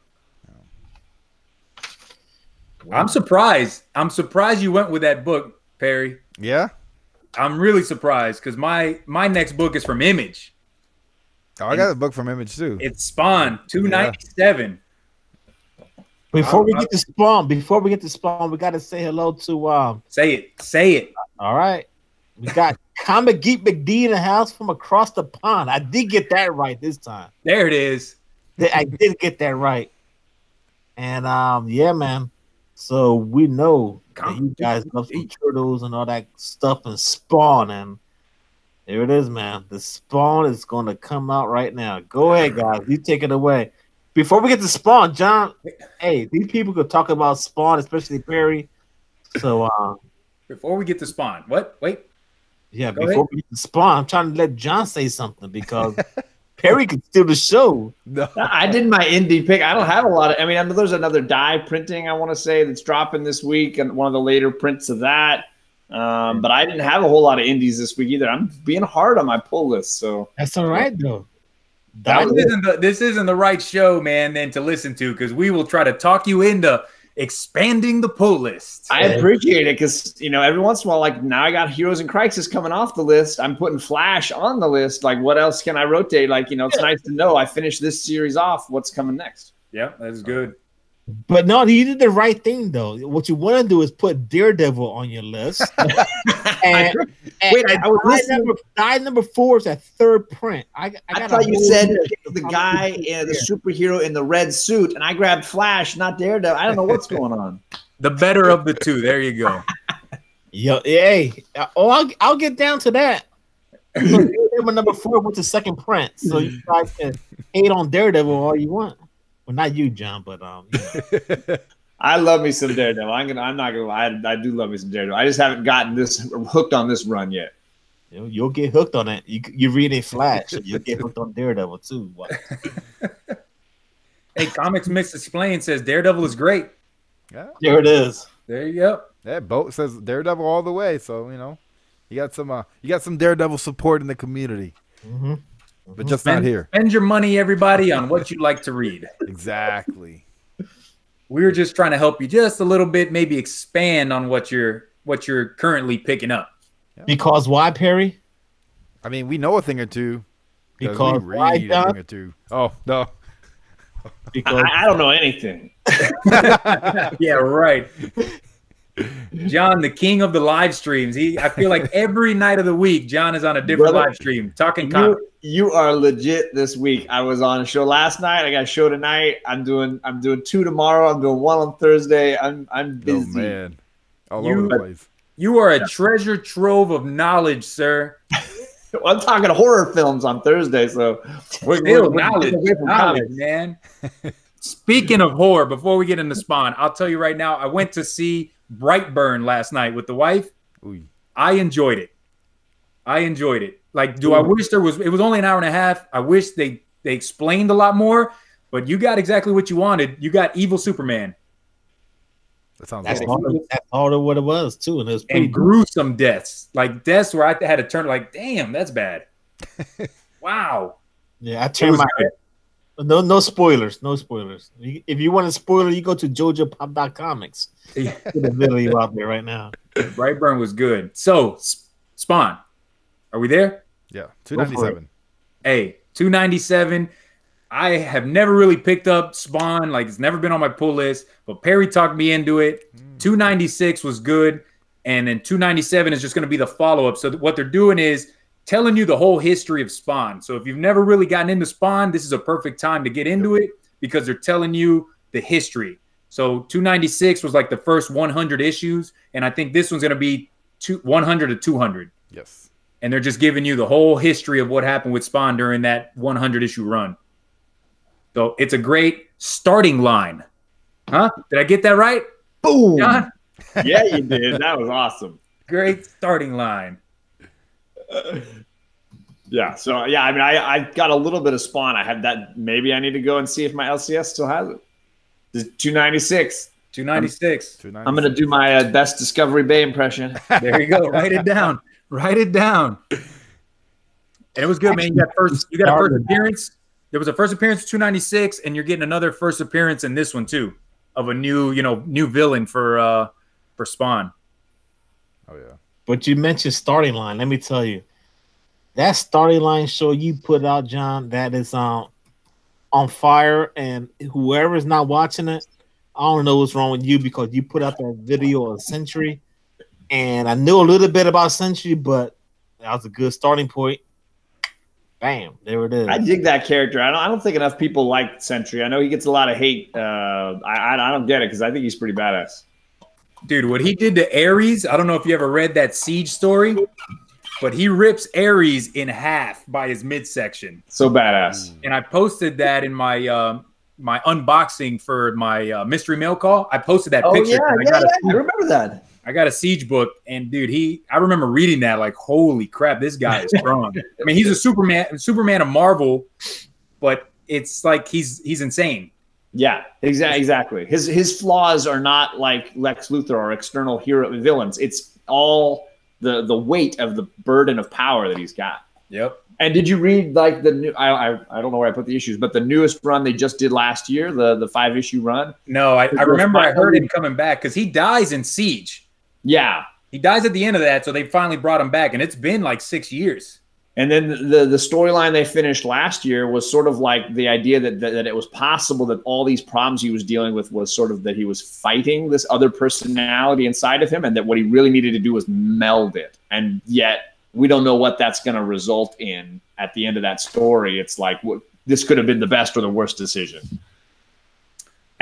I'm surprised. I'm surprised you went with that book, Perry. Yeah? I'm really surprised because my next book is from Image. Oh, I got a book from Image too. It's Spawn, $2.97. Before we get to Spawn, we got to say hello to Say it. All right, we got Comic Geek McD in the house from across the pond. I did get that right this time. There it is. I did get that right. And yeah, man. So we know that you guys love some turtles and all that stuff and Spawn, and there it is, man. The Spawn is going to come out right now. Go ahead, guys. You take it away. Before we get to Spawn, John, hey, these people could talk about Spawn, especially Perry. So Before we get to Spawn, what? Wait. yeah, Go before ahead. we get to Spawn, I'm trying to let John say something because Perry could steal the show. No. I did my indie pick. I don't have a lot of. I mean, I know there's another die printing I want to say that's dropping this week, and one of the later prints of that. But I didn't have a whole lot of indies this week either. I'm being hard on my pull list, so That's all right though. This isn't the right show, man, then to listen to, because we will try to talk you into expanding the pull list. I appreciate it because every once in a while, like now I got Heroes in Crisis coming off the list. I'm putting Flash on the list. Like, what else can I rotate? Like, it's nice to know I finished this series off. What's coming next? Yeah, that's good. But no, you did the right thing though. What you want to do is put Daredevil on your list. and I was listening. Die number 4 is that third print. I thought you said the guy, the superhero in the red suit, and I grabbed Flash, not Daredevil. I don't know what's going on. The better of the two. There you go. Yo, hey, I'll get down to that. Daredevil number 4 went to second print, so you guys can hate on Daredevil all you want. Well, not you, John, but I love me some Daredevil. I'm not gonna lie. I do love me some Daredevil. I just haven't gotten hooked on this run yet. You'll get hooked on it. You read a Flash, you'll get hooked on Daredevil too. Hey, Comics Mix Explained says Daredevil is great. Yeah. There it is. There you go. That boat says Daredevil all the way. So you got some Daredevil support in the community. Mm-hmm. But just not here. Spend your money, everybody, on what you like to read. Exactly. We were just trying to help you just a little bit, maybe expand on what you're currently picking up. Yeah. Because why, Perry? I mean, we know a thing or two. Because we why, read a John? thing or two. Oh no. Because I don't know anything. Yeah, right. John, the king of the live streams. I feel like every night of the week, John is on a different live stream talking comics. You are legit this week. I was on a show last night. I got a show tonight. I'm doing 2 tomorrow. I'm doing 1 on Thursday. I'm busy. Oh man, all over the place. You are a treasure trove of knowledge, sir. Well, I'm talking horror films on Thursday, so Still knowledge, man. Speaking of horror, before we get into Spawn, I'll tell you right now, I went to see Brightburn last night with the wife. Ooh. I enjoyed it. Like, do I wish it was only an hour and a half. I wish they explained a lot more, but you got exactly what you wanted. You got evil Superman. That sounds that's awesome. all of what it was too, and it was pretty gruesome deaths, like deaths where I had to turn like, damn, that's bad. Wow. Yeah, I turned my head. No spoilers. No spoilers. If you want a spoiler, you go to JoJoPop.comics. The video out there right now. Brightburn was good. So, Spawn, are we there? Yeah, 297. Hey, 297. I have never really picked up Spawn. Like, it's never been on my pull list, but Perry talked me into it. 296 was good, and then 297 is just going to be the follow-up. So what they're doing is telling you the whole history of Spawn. So if you've never really gotten into Spawn, this is a perfect time to get into it because they're telling you the history. So 296 was like the first 100 issues, and I think this one's going to be 100 to 200. Yes. And they're just giving you the whole history of what happened with Spawn during that 100-issue run. So it's a great starting line. Huh? Did I get that right? Boom. John? Yeah, you did. That was awesome. Great starting line. Yeah. So, yeah, I mean, I got a little bit of Spawn. I had that. Maybe I need to go and see if my LCS still has it. This is 296. 296. I'm going to do my best Discovery Bay impression. There you go. Write it down. Write it down. And it was good, man. You got a first appearance. There was a first appearance of 296, and you're getting another first appearance in this one too, of a new villain for Spawn. Oh yeah. But you mentioned starting line. Let me tell you, that starting line show you put out, John, that is on fire. And whoever's not watching it, I don't know what's wrong with you because you put out that video of Sentry, and I knew a little bit about Sentry, but that was a good starting point. Bam, there it is. I dig that character. I don't think enough people like Sentry. I know he gets a lot of hate. I don't get it because I think he's pretty badass. Dude, what he did to Ares, I don't know if you ever read that Siege story, but he rips Ares in half by his midsection. So badass. And I posted that in my my unboxing for my mystery mail call. I posted that Oh picture. yeah, I remember that. I got a Siege book, and dude, I remember reading that like, holy crap, this guy is strong. I mean, he's a Superman of Marvel, but it's like he's insane. Yeah, exactly. His flaws are not like Lex Luthor or external hero villains. It's all the weight of the burden of power that he's got. Yep. And did you read like the new? I don't know where I put the issues, but the newest run they just did last year, the 5-issue run. No, I remember I heard him coming back because he dies in Siege. Yeah, he dies at the end of that, so they finally brought him back, and it's been like 6 years. And then the storyline they finished last year was sort of like the idea that it was possible that all these problems he was dealing with was sort of that he was fighting this other personality inside of him, and that what he really needed to do was meld it. And yet we don't know what that's going to result in at the end of that story. It's like this could have been the best or the worst decision.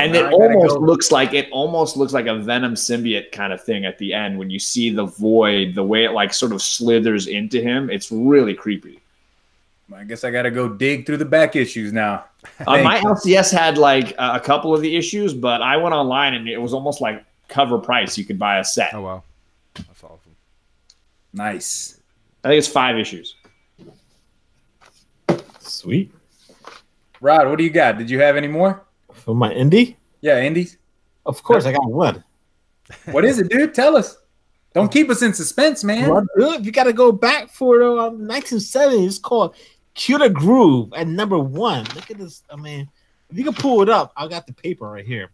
And it almost looks like a Venom symbiote kind of thing at the end when you see the Void, the way it like sort of slithers into him. It's really creepy. I guess I got to go dig through the back issues now. My LCS had like a couple of the issues, but I went online and it was almost like cover price. You could buy a set. Oh wow, that's awesome. Nice. I think it's 5 issues. Sweet. Rod, what do you got? Did you have any more? For my indie? Yeah, indies. Of course, I got one. What is it, dude? Tell us. Don't keep us in suspense, man. Well, dude, you got to go back for 1970. It's called Cuter Groove at #1. Look at this. I mean, if you can pull it up, I got the paper right here.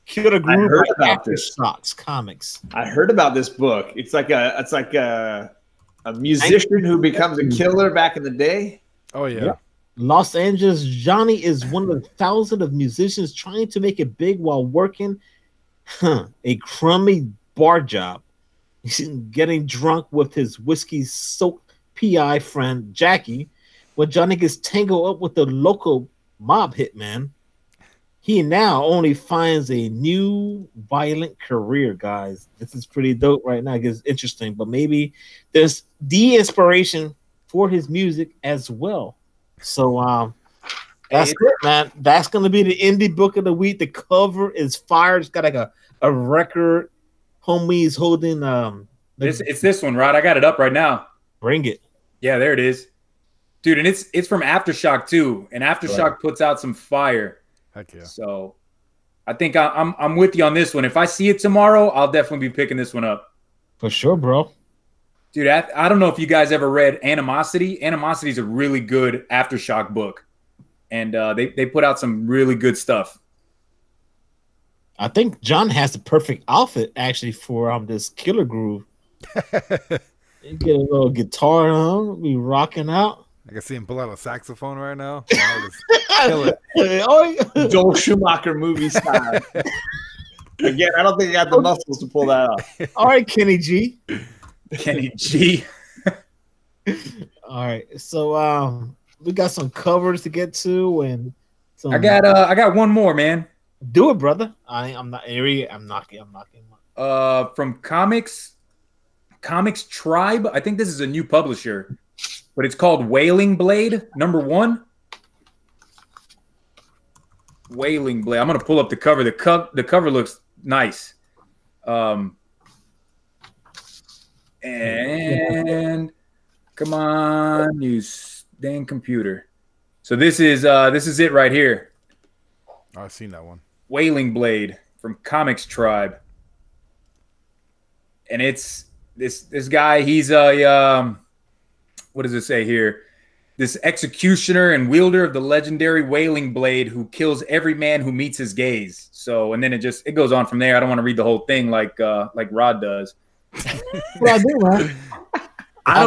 Cuter Groove. I heard about this. Comics. I heard about this book. It's like a musician who becomes a killer back in the day. Oh yeah. Yep. Los Angeles Johnny is one of thousands of musicians trying to make it big while working a crummy bar job. He's getting drunk with his whiskey-soaked PI friend Jackie when Johnny gets tangled up with the local mob hitman. He now only finds a new violent career, guys. This is pretty dope right now. It gets interesting, but maybe there's the inspiration for his music as well. So that's it, man. That's gonna be the indie book of the week. The cover is fire. It's got like a record. Homie's holding it's this one, Rod. I got it up right now. Bring it. Yeah, there it is, dude. And it's from Aftershock too. And Aftershock puts out some fire. Heck yeah. So I think I'm with you on this one. If I see it tomorrow, I'll definitely be picking this one up. For sure, bro. Dude, I don't know if you guys ever read Animosity. Animosity is a really good Aftershock book. And they put out some really good stuff. I think John has the perfect outfit, actually, for this Killer Groove. You get a little guitar on, be rocking out. I can see him pull out a saxophone right now. Kill it. Oh, Joel Schumacher movie style. Again, I don't think I got the muscles to pull that off. All right, Kenny G. Kenny G. All right, so we got some covers to get to, and some... I got one more, man. Do it, brother. I'm not airy. I'm knocking. From Comics Tribe. I think this is a new publisher, but it's called Wailing Blade #1. Wailing Blade. I'm gonna pull up the cover. The cover looks nice. And come on, you dang computer. So this is it right here. Oh, I've seen that one. Wailing Blade from Comics Tribe. And it's this guy, he's a what does it say here? This executioner and wielder of the legendary Wailing Blade who kills every man who meets his gaze. So, and then it goes on from there. I don't want to read the whole thing like Rod does. Well, I do, man. I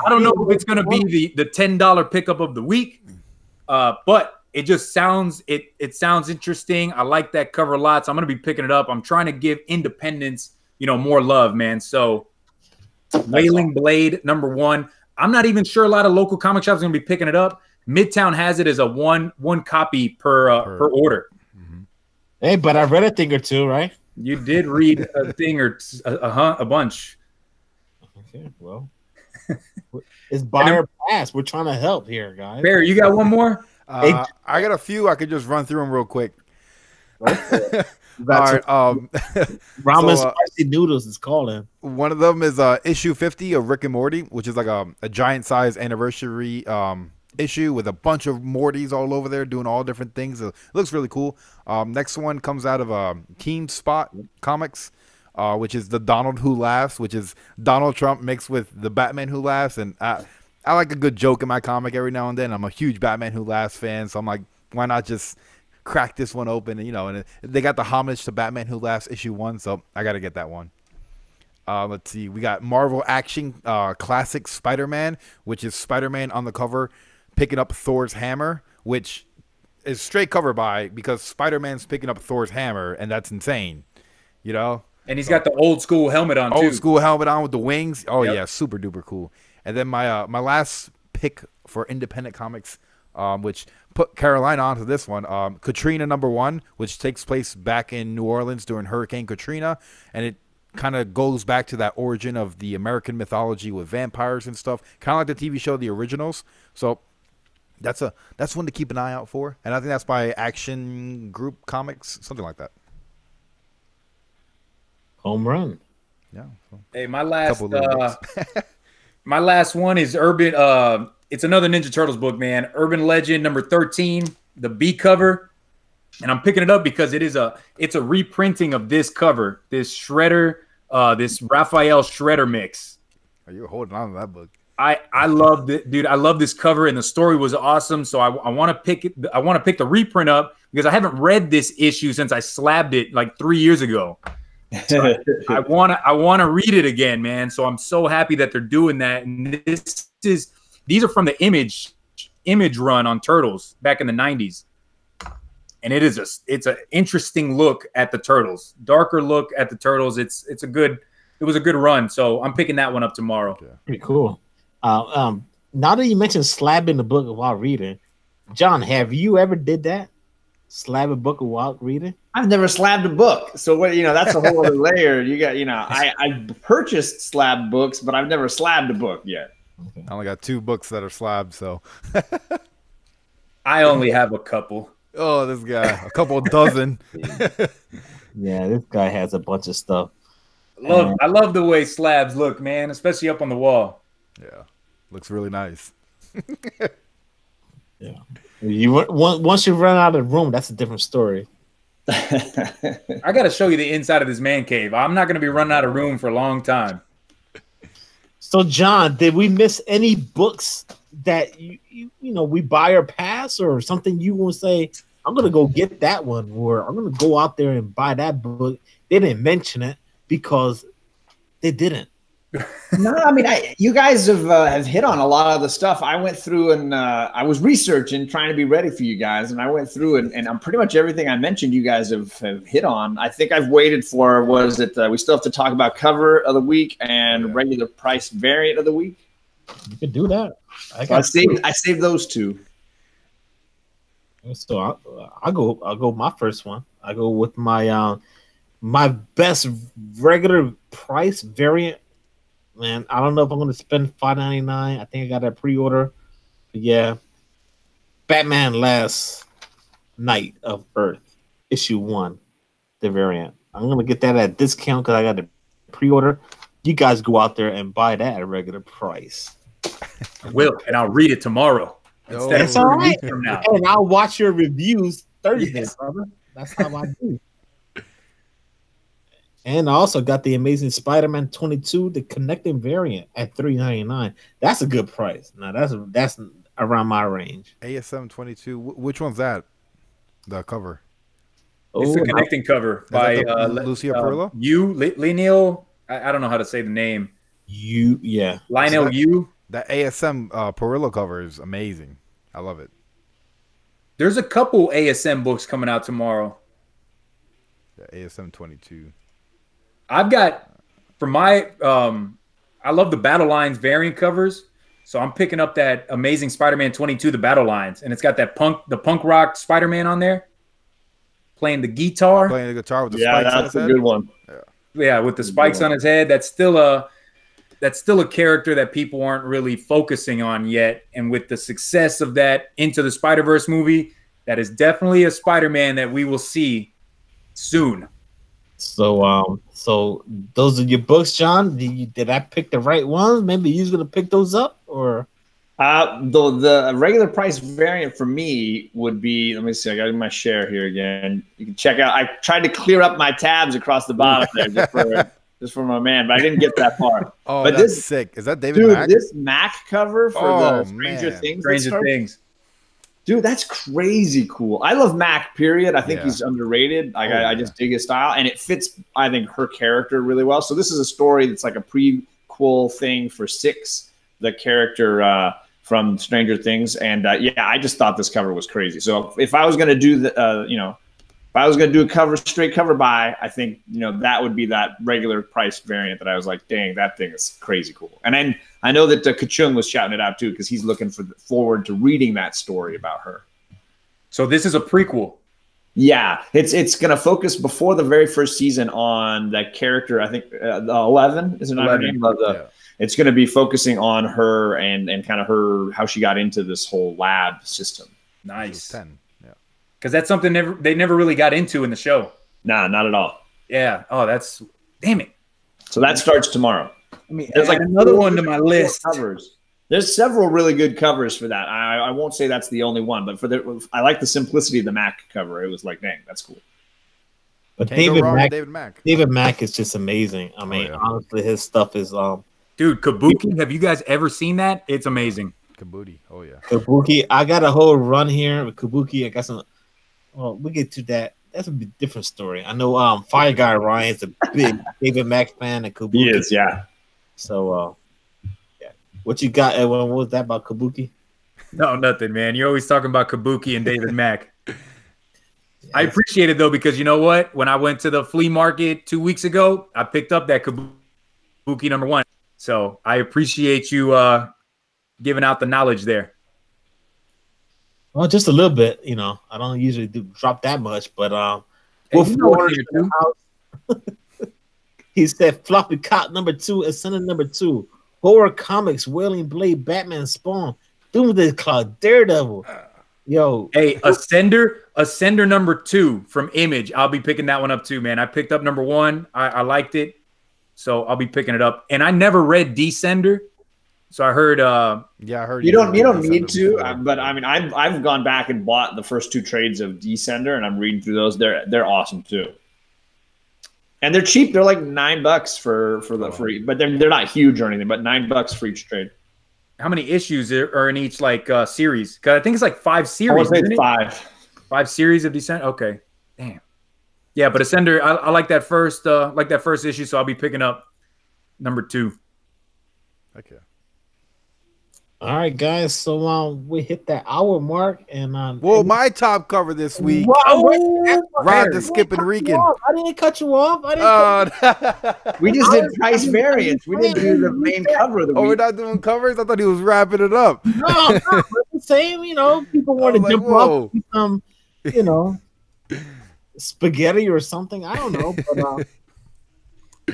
don't know if it's going to be the $10 pickup of the week, but it just sounds it sounds interesting. I like that cover a lot, so I'm going to be picking it up. I'm trying to give independence, more love, man. So, Wailing Blade #1. I'm not even sure a lot of local comic shops are going to be picking it up. Midtown has it as a one copy per order. Mm-hmm. Hey, but I read a thing or two, right? You did read a thing or a bunch. Okay, well, it's buyer pass. We're trying to help here, guys. Barry, you got one more? I got a few. I could just run through them real quick. All That's right. ramen so, spicy noodles is calling. one of them is issue 50 of Rick and Morty, which is like a giant size anniversary issue with a bunch of Mortys all over there doing all different things. It looks really cool. Next one comes out of Teen Spot Comics, which is the Donald Who Laughs, which is Donald Trump mixed with the Batman Who Laughs. And I like a good joke in my comic every now and then. I'm a huge Batman Who Laughs fan, so I'm like, why not just crack this one open? And, and they got the homage to Batman Who Laughs issue 1, so I got to get that one. Let's see. We got Marvel Action Classic Spider-Man, which is Spider-Man on the cover picking up Thor's hammer, which is straight cover buy because Spider-Man's picking up Thor's hammer, and that's insane, And he's got the old school helmet on, too. Old school helmet on with the wings. Oh, Yep. yeah, super duper cool. And then my last pick for independent comics, which put Carolina onto this one, Katrina #1, which takes place back in New Orleans during Hurricane Katrina, and it kind of goes back to that origin of the American mythology with vampires and stuff, kind of like the TV show The Originals. So that's one to keep an eye out for, and I think that's by Action Group Comics, something like that. Home run. Yeah. So. Hey, my last my last one is Urban. It's another Ninja Turtles book, man. Urban Legend #13, the B cover, and I'm picking it up because it's a reprinting of this cover, this Shredder, this Raphael Shredder mix. Oh, you're holding on to that book. I love it, dude. I love this cover, and the story was awesome. So I want to pick it. I want to pick the reprint up because I haven't read this issue since I slabbed it like 3 years ago. So I want to read it again, man. So I'm so happy that they're doing that. And these are from the image run on Turtles back in the 90s. And it's an interesting look at the Turtles, darker look at the Turtles. It was a good run. So I'm picking that one up tomorrow. Okay. Pretty cool. Now that you mentioned slabbing the book while reading, John, have you ever did that? Slab a book while reading? I've never slabbed a book. So what, that's a whole other layer. You got, I purchased slab books, but I've never slabbed a book yet. Okay. I only got 2 books that are slabbed, so. I only have a couple. Oh, this guy, a couple dozen. Yeah, this guy has a bunch of stuff. I love the way slabs look, man, especially up on the wall. Yeah, looks really nice. Yeah, once you run out of the room, that's a different story. I got to show you the inside of this man cave. I'm not going to be running out of room for a long time. So, John, did we miss any books that we buy or pass, or something you want to say? I'm going to go get that one, or I'm going to go out there and buy that book. They didn't mention it because they didn't. No, I mean, you guys have hit on a lot of the stuff. I went through and I was researching, trying to be ready for you guys, and I went through and I'm pretty much everything I mentioned you guys have hit on. I think I've waited for, was it, we still have to talk about cover of the week and regular price variant of the week. You could do that. I saved those 2. So I'll go my first one. I go with my my best regular price variant. Man, I don't know if I'm going to spend $5.99. I think I got a pre-order. But yeah, Batman Last Night of Earth, issue 1, the variant. I'm going to get that at a discount because I got a pre-order. You guys go out there and buy that at a regular price. I will, and I'll read it tomorrow. Instead That's of all 3 right. weeks from now. And I'll watch your reviews Thursday, Yes. brother. That's how I do. And I also got the Amazing Spider-Man 22, the connecting variant at $3.99. That's a good price. Now that's around my range. ASM 22. Which one's that? The cover. It's the connecting cover by Lucia Perillo. Lionel. I don't know how to say the name. Lionel Yu. That ASM Perillo cover is amazing. I love it. There's a couple ASM books coming out tomorrow. Yeah, ASM 22. I've got, for my, I love the Battle Lines variant covers. So I'm picking up that Amazing Spider-Man 22, the Battle Lines. And it's got that punk rock Spider-Man on there. Playing the guitar. Playing the guitar with the spikes on his head. That's a good one. Yeah, with the spikes on his head. That's still a that's still a character that people aren't really focusing on yet. And with the success of that Into the Spider-Verse movie, that is definitely a Spider-Man that we will see soon. So those are your books, John. Did I pick the right ones? Maybe you're gonna pick those up, or the regular price variant for me would be. Let me see. I got my share here again. You can check out. I tried to clear up my tabs across the bottom there just for my man, but I didn't get that far. Oh, but that's sick. Is that David dude, Mack? This Mac cover for the Stranger Things. Stranger Things. Dude, that's crazy cool. I love Mac, period. I think he's underrated. I just dig his style, and it fits, I think, her character really well. So this is a story that's like a prequel thing for Six, the character from Stranger Things. And I just thought this cover was crazy. So if I was going to do if I was going to do a straight cover buy, I think, that would be that regular priced variant that I was like, dang, that thing is crazy cool. And then I know that Kachung was shouting it out too, because he's looking forward to reading that story about her. So this is a prequel. Yeah, it's going to focus before the very first season on that character. I think the 11 is her name. It's going to be focusing on her and kind of how she got into this whole lab system. Nice. 10. Because that's something they never really got into in the show. Nah, not at all. Yeah. Oh, damn it. So that starts tomorrow. There's like another one to my list. Covers. There's several really good covers for that. I won't say that's the only one, but I like the simplicity of the Mac cover. It was like, dang, that's cool. But David Mack is just amazing. I mean, honestly, his stuff is dude, Kabuki. Have you guys ever seen that? It's amazing. Kabuki. Oh yeah. Kabuki. I got a whole run here with Kabuki. I got some. Well, we get to that. That's a different story. I know Fire Guy Ryan's a big David Mack fan of Kabuki. He is, yeah. So, what you got, Edwin? What was that about Kabuki? No, nothing, man. You're always talking about Kabuki and David Mack. I appreciate it, though, because you know what? When I went to the flea market 2 weeks ago, I picked up that Kabuki #1. So I appreciate you giving out the knowledge there. Well, just a little bit, I don't usually drop that much, but he said floppy cop #2, Ascendant #2, horror comics, Wailing Blade, Batman, Spawn, Doomsday Clock, Daredevil. Yo, hey, Ascender #2 from Image. I'll be picking that one up too, man. I picked up #1. I liked it, so I'll be picking it up. And I never read Descender. So I heard, I heard you don't need to, but I mean, I've gone back and bought the first 2 trades of Descender, and I'm reading through those. They're awesome too, and they're cheap. They're like $9 for the free, but they're not huge or anything. But $9 for each trade. How many issues are in each series? Because I think it's like 5 series. I want to say it's 5. 5 series of Descender. Okay, damn. Yeah, but Ascender, I like that first issue, so I'll be picking up #2. Okay. All right, guys. So we hit that hour mark, and my top cover this week. Rod the Skipping Rican. I didn't cut you off. We just did price variants. We didn't do the main cover of the week. Oh, we're not doing covers. I thought he was wrapping it up. No, the same. People want to jump off some, spaghetti or something. I don't know,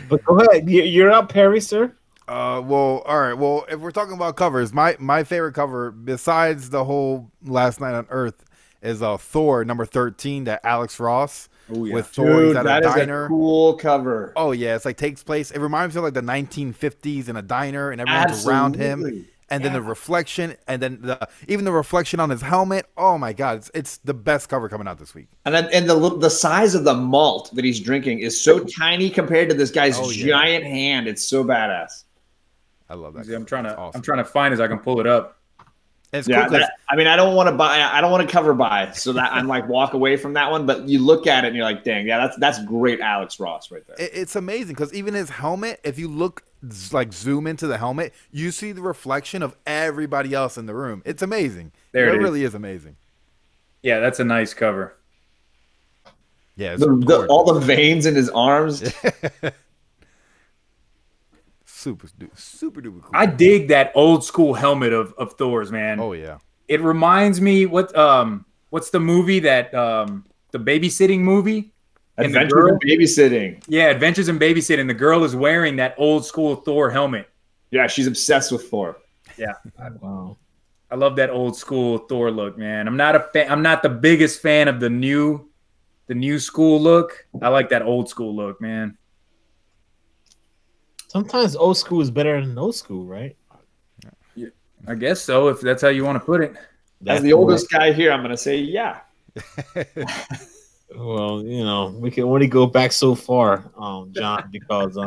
but go ahead. You're up, Perry, sir. All right. Well, if we're talking about covers, my favorite cover besides the whole Last Night on Earth is Thor #13, that Alex Ross with Thor at a diner. A cool cover. Oh yeah, it's like takes place. It reminds me of like the 1950s in a diner, and everyone's around him, and then the reflection, and then even the reflection on his helmet. Oh my god, it's the best cover coming out this week. And the size of the malt that he's drinking is so tiny compared to this guy's giant hand. It's so badass. I love that. I'm trying to find as I can pull it up. It's cool I mean, I don't want to cover buy, so that I'm like walk away from that one. But you look at it and you're like, dang, yeah, that's great, Alex Ross right there. It's amazing because even his helmet, if you look like zoom into the helmet, you see the reflection of everybody else in the room. It's amazing. It really is amazing. Yeah, that's a nice cover. Yeah, all the veins in his arms. Super duper cool. I dig that old school helmet of Thor's, man. Oh yeah. It reminds me what's the movie that the babysitting movie? Adventures in Babysitting. Yeah, Adventures in Babysitting. The girl is wearing that old school Thor helmet. Yeah, she's obsessed with Thor. Yeah. Wow. I love that old school Thor look, man. I'm not a fan. I'm not the biggest fan of the new school look. I like that old school look, man. Sometimes old school is better than old school, right? Yeah, I guess so, if that's how you want to put it. As the oldest guy here, I'm going to say yeah. Well, we can only go back so far, John, because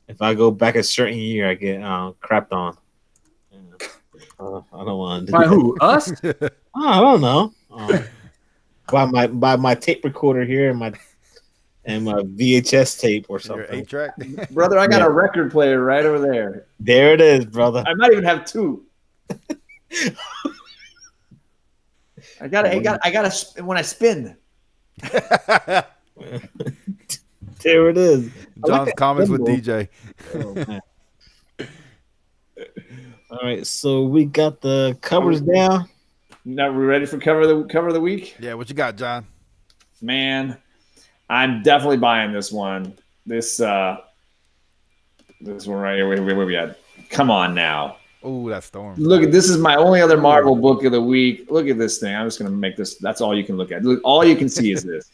if I go back a certain year, I get crapped on. I don't want to do By that. who? Us? I don't know. By my tape recorder here and my VHS tape or Your something. 8-track. Brother, I got a record player right over there. There it is, brother. I might even have two. I got when I spin. There it is. John's comments with DJ. Oh, man. All right, so we got the covers down. Now we're ready for cover of the week. Yeah, what you got, John? Man, I'm definitely buying this one. This one right here. Where we at? Come on now. Oh, that Storm. Look, this is my only other Marvel book of the week. Look at this thing. I'm just gonna make this. That's all you can look at. Look, all you can see is this.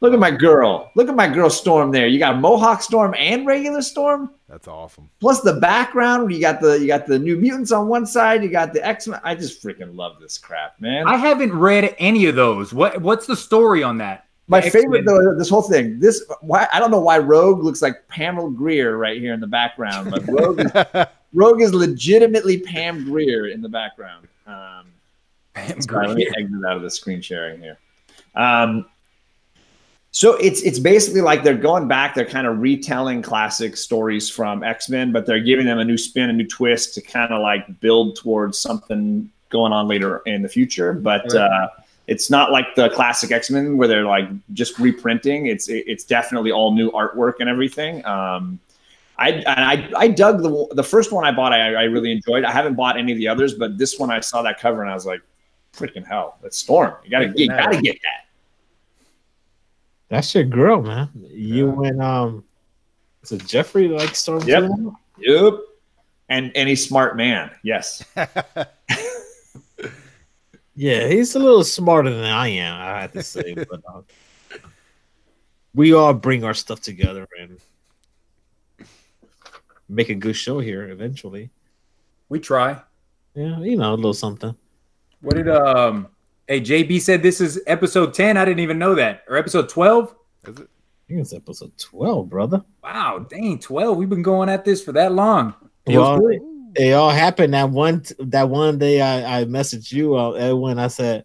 Look at my girl. Look at my girl Storm there. You got Mohawk Storm and regular Storm. That's awesome. Plus the background. You got the New Mutants on one side. You got the X-Men. I just freaking love this crap, man. I haven't read any of those. What's the story on that? My favorite though, this whole thing. I don't know why Rogue looks like Pamela Greer right here in the background, but Rogue is legitimately Pam Greer in the background. Let me exit out of the screen sharing here. So it's basically like they're going back. They're kind of retelling classic stories from X-Men, but they're giving them a new spin, a new twist to kind of like build towards something going on later in the future. But it's not like the classic X-Men where they're like just reprinting. It's definitely all new artwork and everything. I dug the first one I bought. I really enjoyed. I haven't bought any of the others, but this one I saw that cover and I was like, freaking hell, that's Storm. You gotta get that. That's your girl, man. You and is it Jeffrey like Storm? Yep. And he's smart man. Yes. Yeah, he's a little smarter than I am, I have to say. But we all bring our stuff together and make a good show here eventually. We try. Yeah, a little something. What did hey, JB said this is episode 10. I didn't even know that. Or episode 12? Is it? I think it's episode 12, brother. Wow, dang, 12. We've been going at this for that long. It all happened that one day I messaged you, Edwin. I said,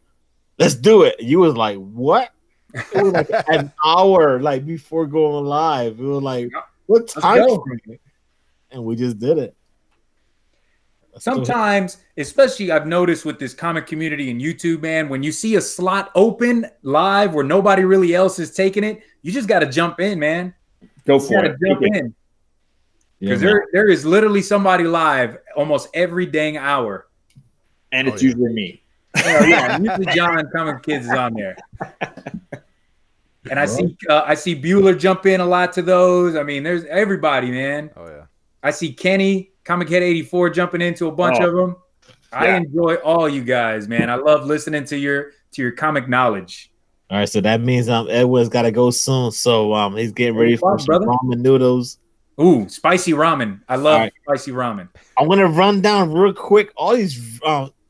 let's do it. You was like, what? It was like an hour before going live. It was like, what time? And we just did it. Sometimes, especially I've noticed with this comic community and YouTube, man, when you see a slot open live where nobody really else is taking it, you just got to jump in, man. Go for it. Jump in. Because there is literally somebody live almost every dang hour. And it's usually me. Yeah, usually John Comic Kids is on there. And I see Bueller jump in a lot to those. I mean, there's everybody, man. Oh, yeah. I see Kenny, Comic Head 84, jumping into a bunch of them. I enjoy all you guys, man. I love listening to your comic knowledge. All right, so that means Edwin's got to go soon. So he's getting ready for some ramen noodles. Ooh, spicy ramen. I love spicy ramen. I'm going to run down real quick all these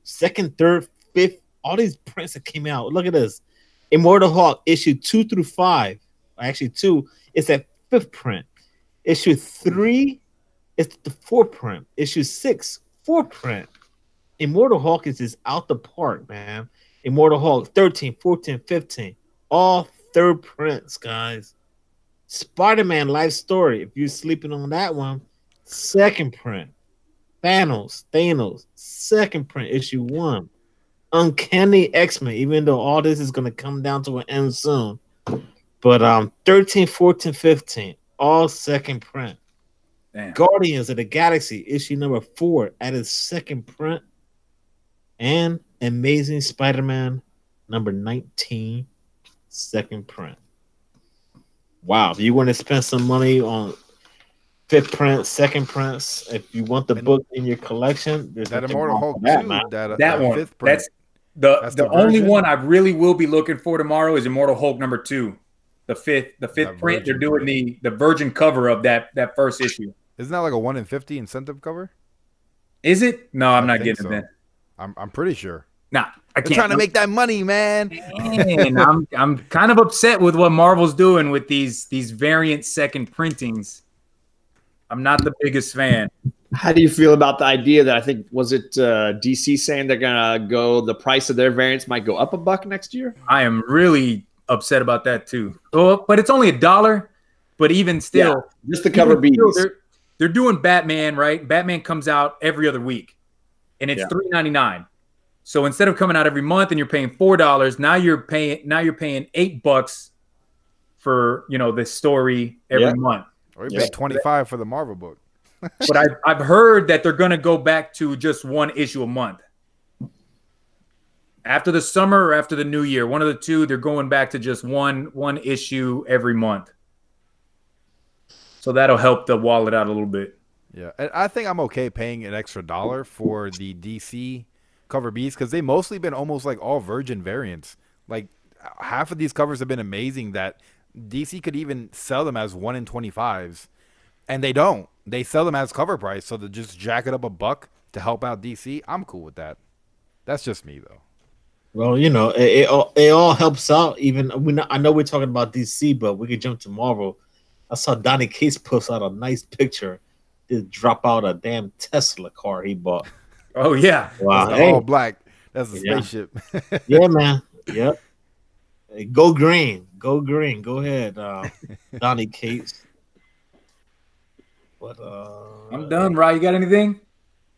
second, third, fifth, all these prints that came out. Look at this. Immortal Hulk, issue 2 through 5. Actually, 2. It's that 5th print. Issue 3, it's the 4th print. Issue 6, 4th print. Immortal Hulk is just out the park, man. Immortal Hulk, 13, 14, 15. All 3rd prints, guys. Spider-Man Life Story, if you're sleeping on that one, 2nd print. Thanos, 2nd print, issue 1. Uncanny X-Men, even though all this is going to come down to an end soon. But 13, 14, 15, all 2nd print. Damn. Guardians of the Galaxy, issue number 4, at its 2nd print. And Amazing Spider-Man number 19, 2nd print. Wow, if you want to spend some money on fifth print, second prints. If you want the book in your collection, there's that nothing Immortal wrong Hulk with that, 2, man. That one. fifth print. That's the only version? one I really will be looking for tomorrow is Immortal Hulk number 2. The fifth print. They're doing the virgin cover of that first issue. Isn't that like a 1 in 50 incentive cover? Is it? No, I'm not getting so. it then. I'm pretty sure. Nah, I can't. They're trying to make that money, man. And I'm kind of upset with what Marvel's doing with these variant second printings. I'm not the biggest fan. How do you feel about the idea that I think was it DC saying they're gonna go? The price of their variants might go up $1 next year. I am really upset about that too. Oh, but it's only $1. But even still, just the cover beats. They're doing Batman, right? Batman comes out every other week, and it's $3.99. So instead of coming out every month and you're paying $4, now you're paying $8 for this story every month. Or you pay $25 for the Marvel book. But I've heard that they're gonna go back to just one issue a month. After the summer or after the new year, one of the two, they're going back to just one issue every month. So that'll help the wallet out a little bit. Yeah, and I think I'm okay paying an extra $1 for the DC cover Bs because they mostly been almost like all virgin variants. Like half of these covers have been amazing that DC could even sell them as 1 in 25s, and they don't. They sell them as cover price, so to just jack it up $1 to help out DC, I'm cool with that. That's just me though. Well, it all helps out. Even I know we're talking about DC, but we could jump to Marvel. I saw Donnie Case post out a nice picture. Just drop out a damn Tesla car he bought. Oh yeah, wow! That's all black. That's a spaceship. Yeah, man. Yep. Hey, go green. Go green. Go ahead, Donnie Case. But I'm done. Rod, you got anything?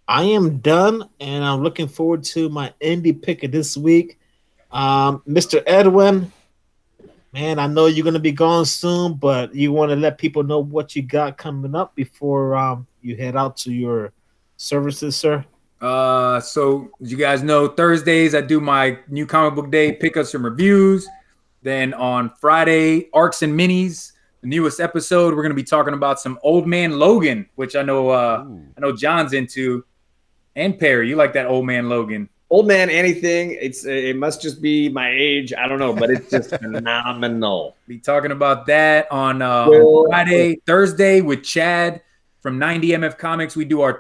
I am done, and I'm looking forward to my indie pick of this week. Mr. Edwin, man, I know you're going to be gone soon, but you want to let people know what you got coming up before you head out to your services, sir? So as you guys know, Thursdays I do my new comic book day, pick up some reviews. Then on Friday, Arcs and Minis. The newest episode, we're going to be talking about some Old Man Logan, which I know John's into. And Perry, you like that Old Man Logan. Old Man anything. It must just be my age. I don't know, but it's just phenomenal. Be talking about that on Friday. Thursday with Chad from 90MF Comics. We do our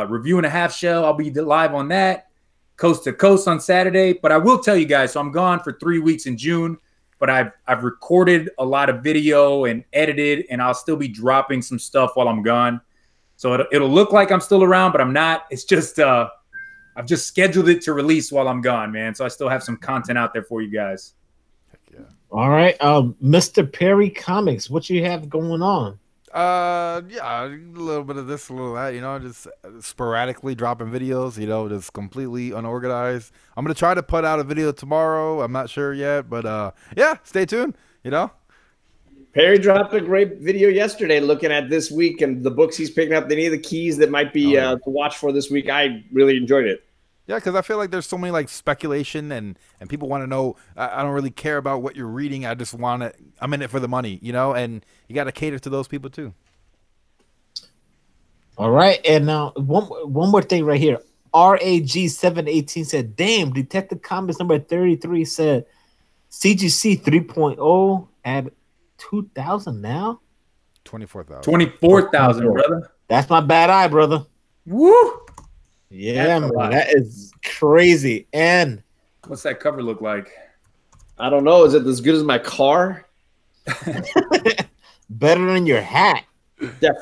review and a half show. I'll be live on that. Coast to Coast on Saturday. But I will tell you guys, so I'm gone for 3 weeks in June. But I've recorded a lot of video and edited, and I'll still be dropping some stuff while I'm gone. So it'll look like I'm still around, but I'm not. It's just I've just scheduled it to release while I'm gone, man. So I still have some content out there for you guys. Heck yeah. All right, Mr. Perry Comics, what you have going on? Yeah, a little bit of this, a little of that, just sporadically dropping videos, just completely unorganized. I'm going to try to put out a video tomorrow. I'm not sure yet, but yeah, stay tuned, Perry dropped a great video yesterday looking at this week and the books he's picking up, any of the keys that might be to watch for this week. I really enjoyed it. Yeah, because I feel like there's so many like speculation and people want to know. I don't really care about what you're reading. I just want to. I'm in it for the money, and you got to cater to those people too. All right, and now one more thing right here. RAG718 said, "Damn, Detective Comics number 33 said CGC 3.0 at 2,000 now. 24,000. 24,000, brother. That's my bad eye, brother. Woo! Yeah, man, that is crazy. And what's that cover look like? I don't know. Is it as good as my car? Better than your hat.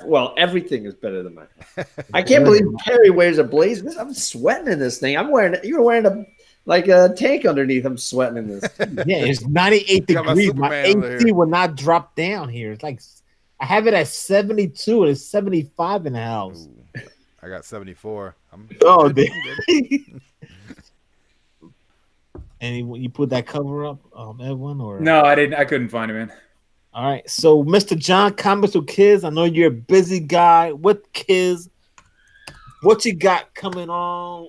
Well, everything is better than my hat. I can't believe Perry wears a blazer. I'm sweating in this thing. You're wearing a tank underneath. I'm sweating in this. Yeah, it's 98 degrees. My AC will not drop down here. It's like I have it at 72 and it's 75 in the house. Ooh, I got 74. And you put that cover up, Edwin, or no? I didn't. I couldn't find it, man. All right, so Mr. John, Comics with Kids. I know you're a busy guy with kids. What you got coming on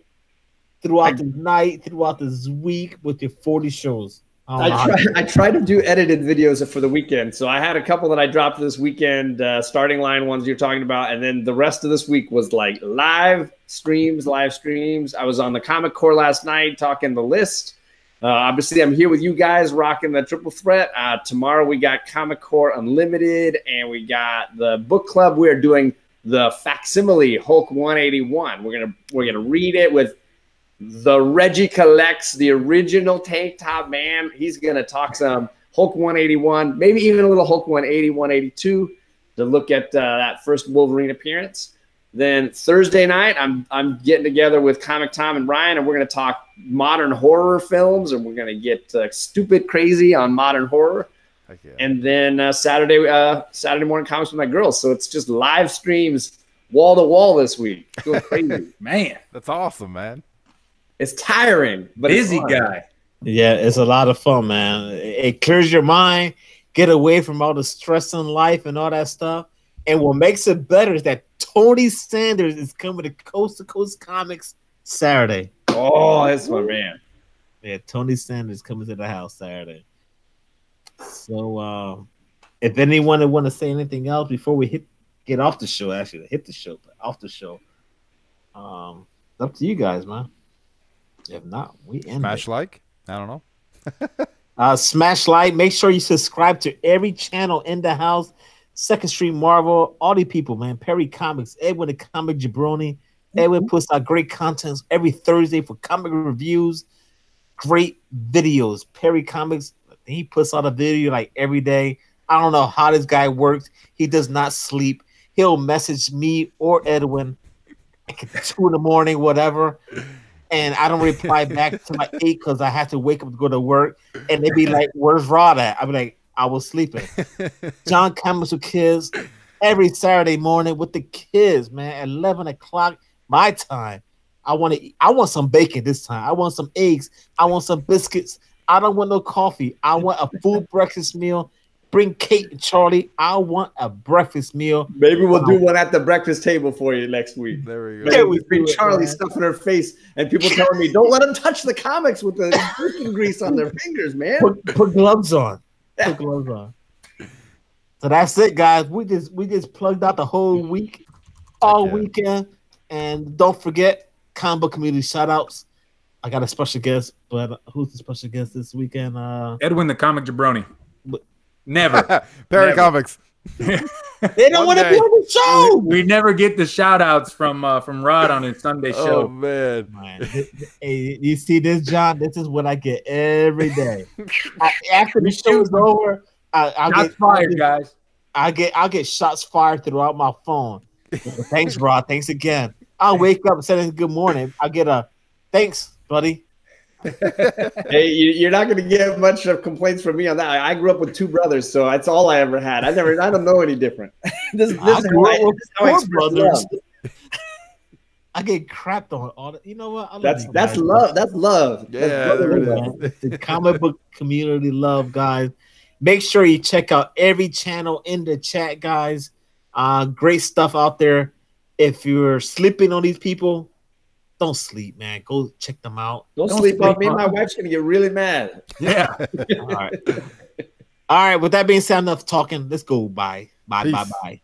throughout the night, throughout this week with your 40 shows? I try to do edited videos for the weekend. So I had a couple that I dropped this weekend, starting line ones you're talking about. And then the rest of this week was like live streams. I was on the Comic Core last night talking the list. Obviously, I'm here with you guys rocking the triple threat. Tomorrow we got Comic Core Unlimited and we got the book club. We're doing the facsimile Hulk 181. We're gonna read it with the Reggie Collects, the original tank top man. He's going to talk some Hulk 181, maybe even a little Hulk 180, 182 to look at that first Wolverine appearance. Then Thursday night, I'm getting together with Comic Tom and Ryan, and we're going to talk modern horror films, and we're going to get stupid crazy on modern horror. Yeah. And then Saturday morning comics with my girls. So it's just live streams wall to wall this week. Going crazy. Man, that's awesome, man. It's tiring, but busy guy. Yeah, it's a lot of fun, man. It clears your mind, get away from all the stress in life and all that stuff. And what makes it better is that Tony Sanders is coming to Coast to Coast Comics Saturday. Oh, that's my man. Yeah, Tony Sanders coming to the house Saturday. So, if anyone would want to say anything else before we get off the show, actually hit the show, but off the show, it's up to you guys, man. If not, we end Smash like. I don't know. Smash like. Make sure you subscribe to every channel in the house. Second Street Marvel, all the people, man. Perry Comics, Edwin the Comic Jabroni. Edwin puts out great content every Thursday for comic reviews. Great videos. Perry Comics, he puts out a video like every day. I don't know how this guy works. He does not sleep. He'll message me or Edwin at 2 in the morning, whatever. And I don't reply back to my 8 because I have to wake up to go to work. And they'd be like, "Where's Rod at?" I'd be like, "I was sleeping." John Comics with Kids every Saturday morning with the kids, man, at 11 o'clock my time. I want some bacon this time. I want some eggs. I want some biscuits. I don't want no coffee. I want a full breakfast meal. Bring Kate and Charlie. I want a breakfast meal. Maybe we'll do one at the breakfast table for you next week. There we go. Yeah, we bring Charlie stuffing her face, and people telling me, "Don't let them touch the comics with the cooking grease on their fingers, man." Put gloves on. Put gloves on. So that's it, guys. We just plugged out the whole week, all weekend, and don't forget comic book community shout outs. I got a special guest, but who's the special guest this weekend? Edwin the Comic Jabroni. Never. Perry Comics. They don't want to be on the show. We never get the shout outs from Rod on his Sunday show. Oh man. Hey, you see this, John? This is what I get every day. After the show is over, I'll get fired, guys. I'll get shots fired throughout my phone. Thanks, Rod. Thanks again. I'll wake up and say good morning. I'll get a thanks, buddy. Hey, you're not going to get much of complaints from me on that. I grew up with 2 brothers, so that's all I ever had. I don't know any different. This is how I express love. I get crapped on all the, you know what? That's love. That's love. Yeah, there it is. The comic book community love, guys. Make sure you check out every channel in the chat, guys. Great stuff out there. If you're sleeping on these people, don't sleep, man. Go check them out. Don't sleep on me. My wife's gonna get really mad. Yeah. All right. All right. With that being said, enough talking. Let's go. Bye. Bye. Peace. Bye. Bye.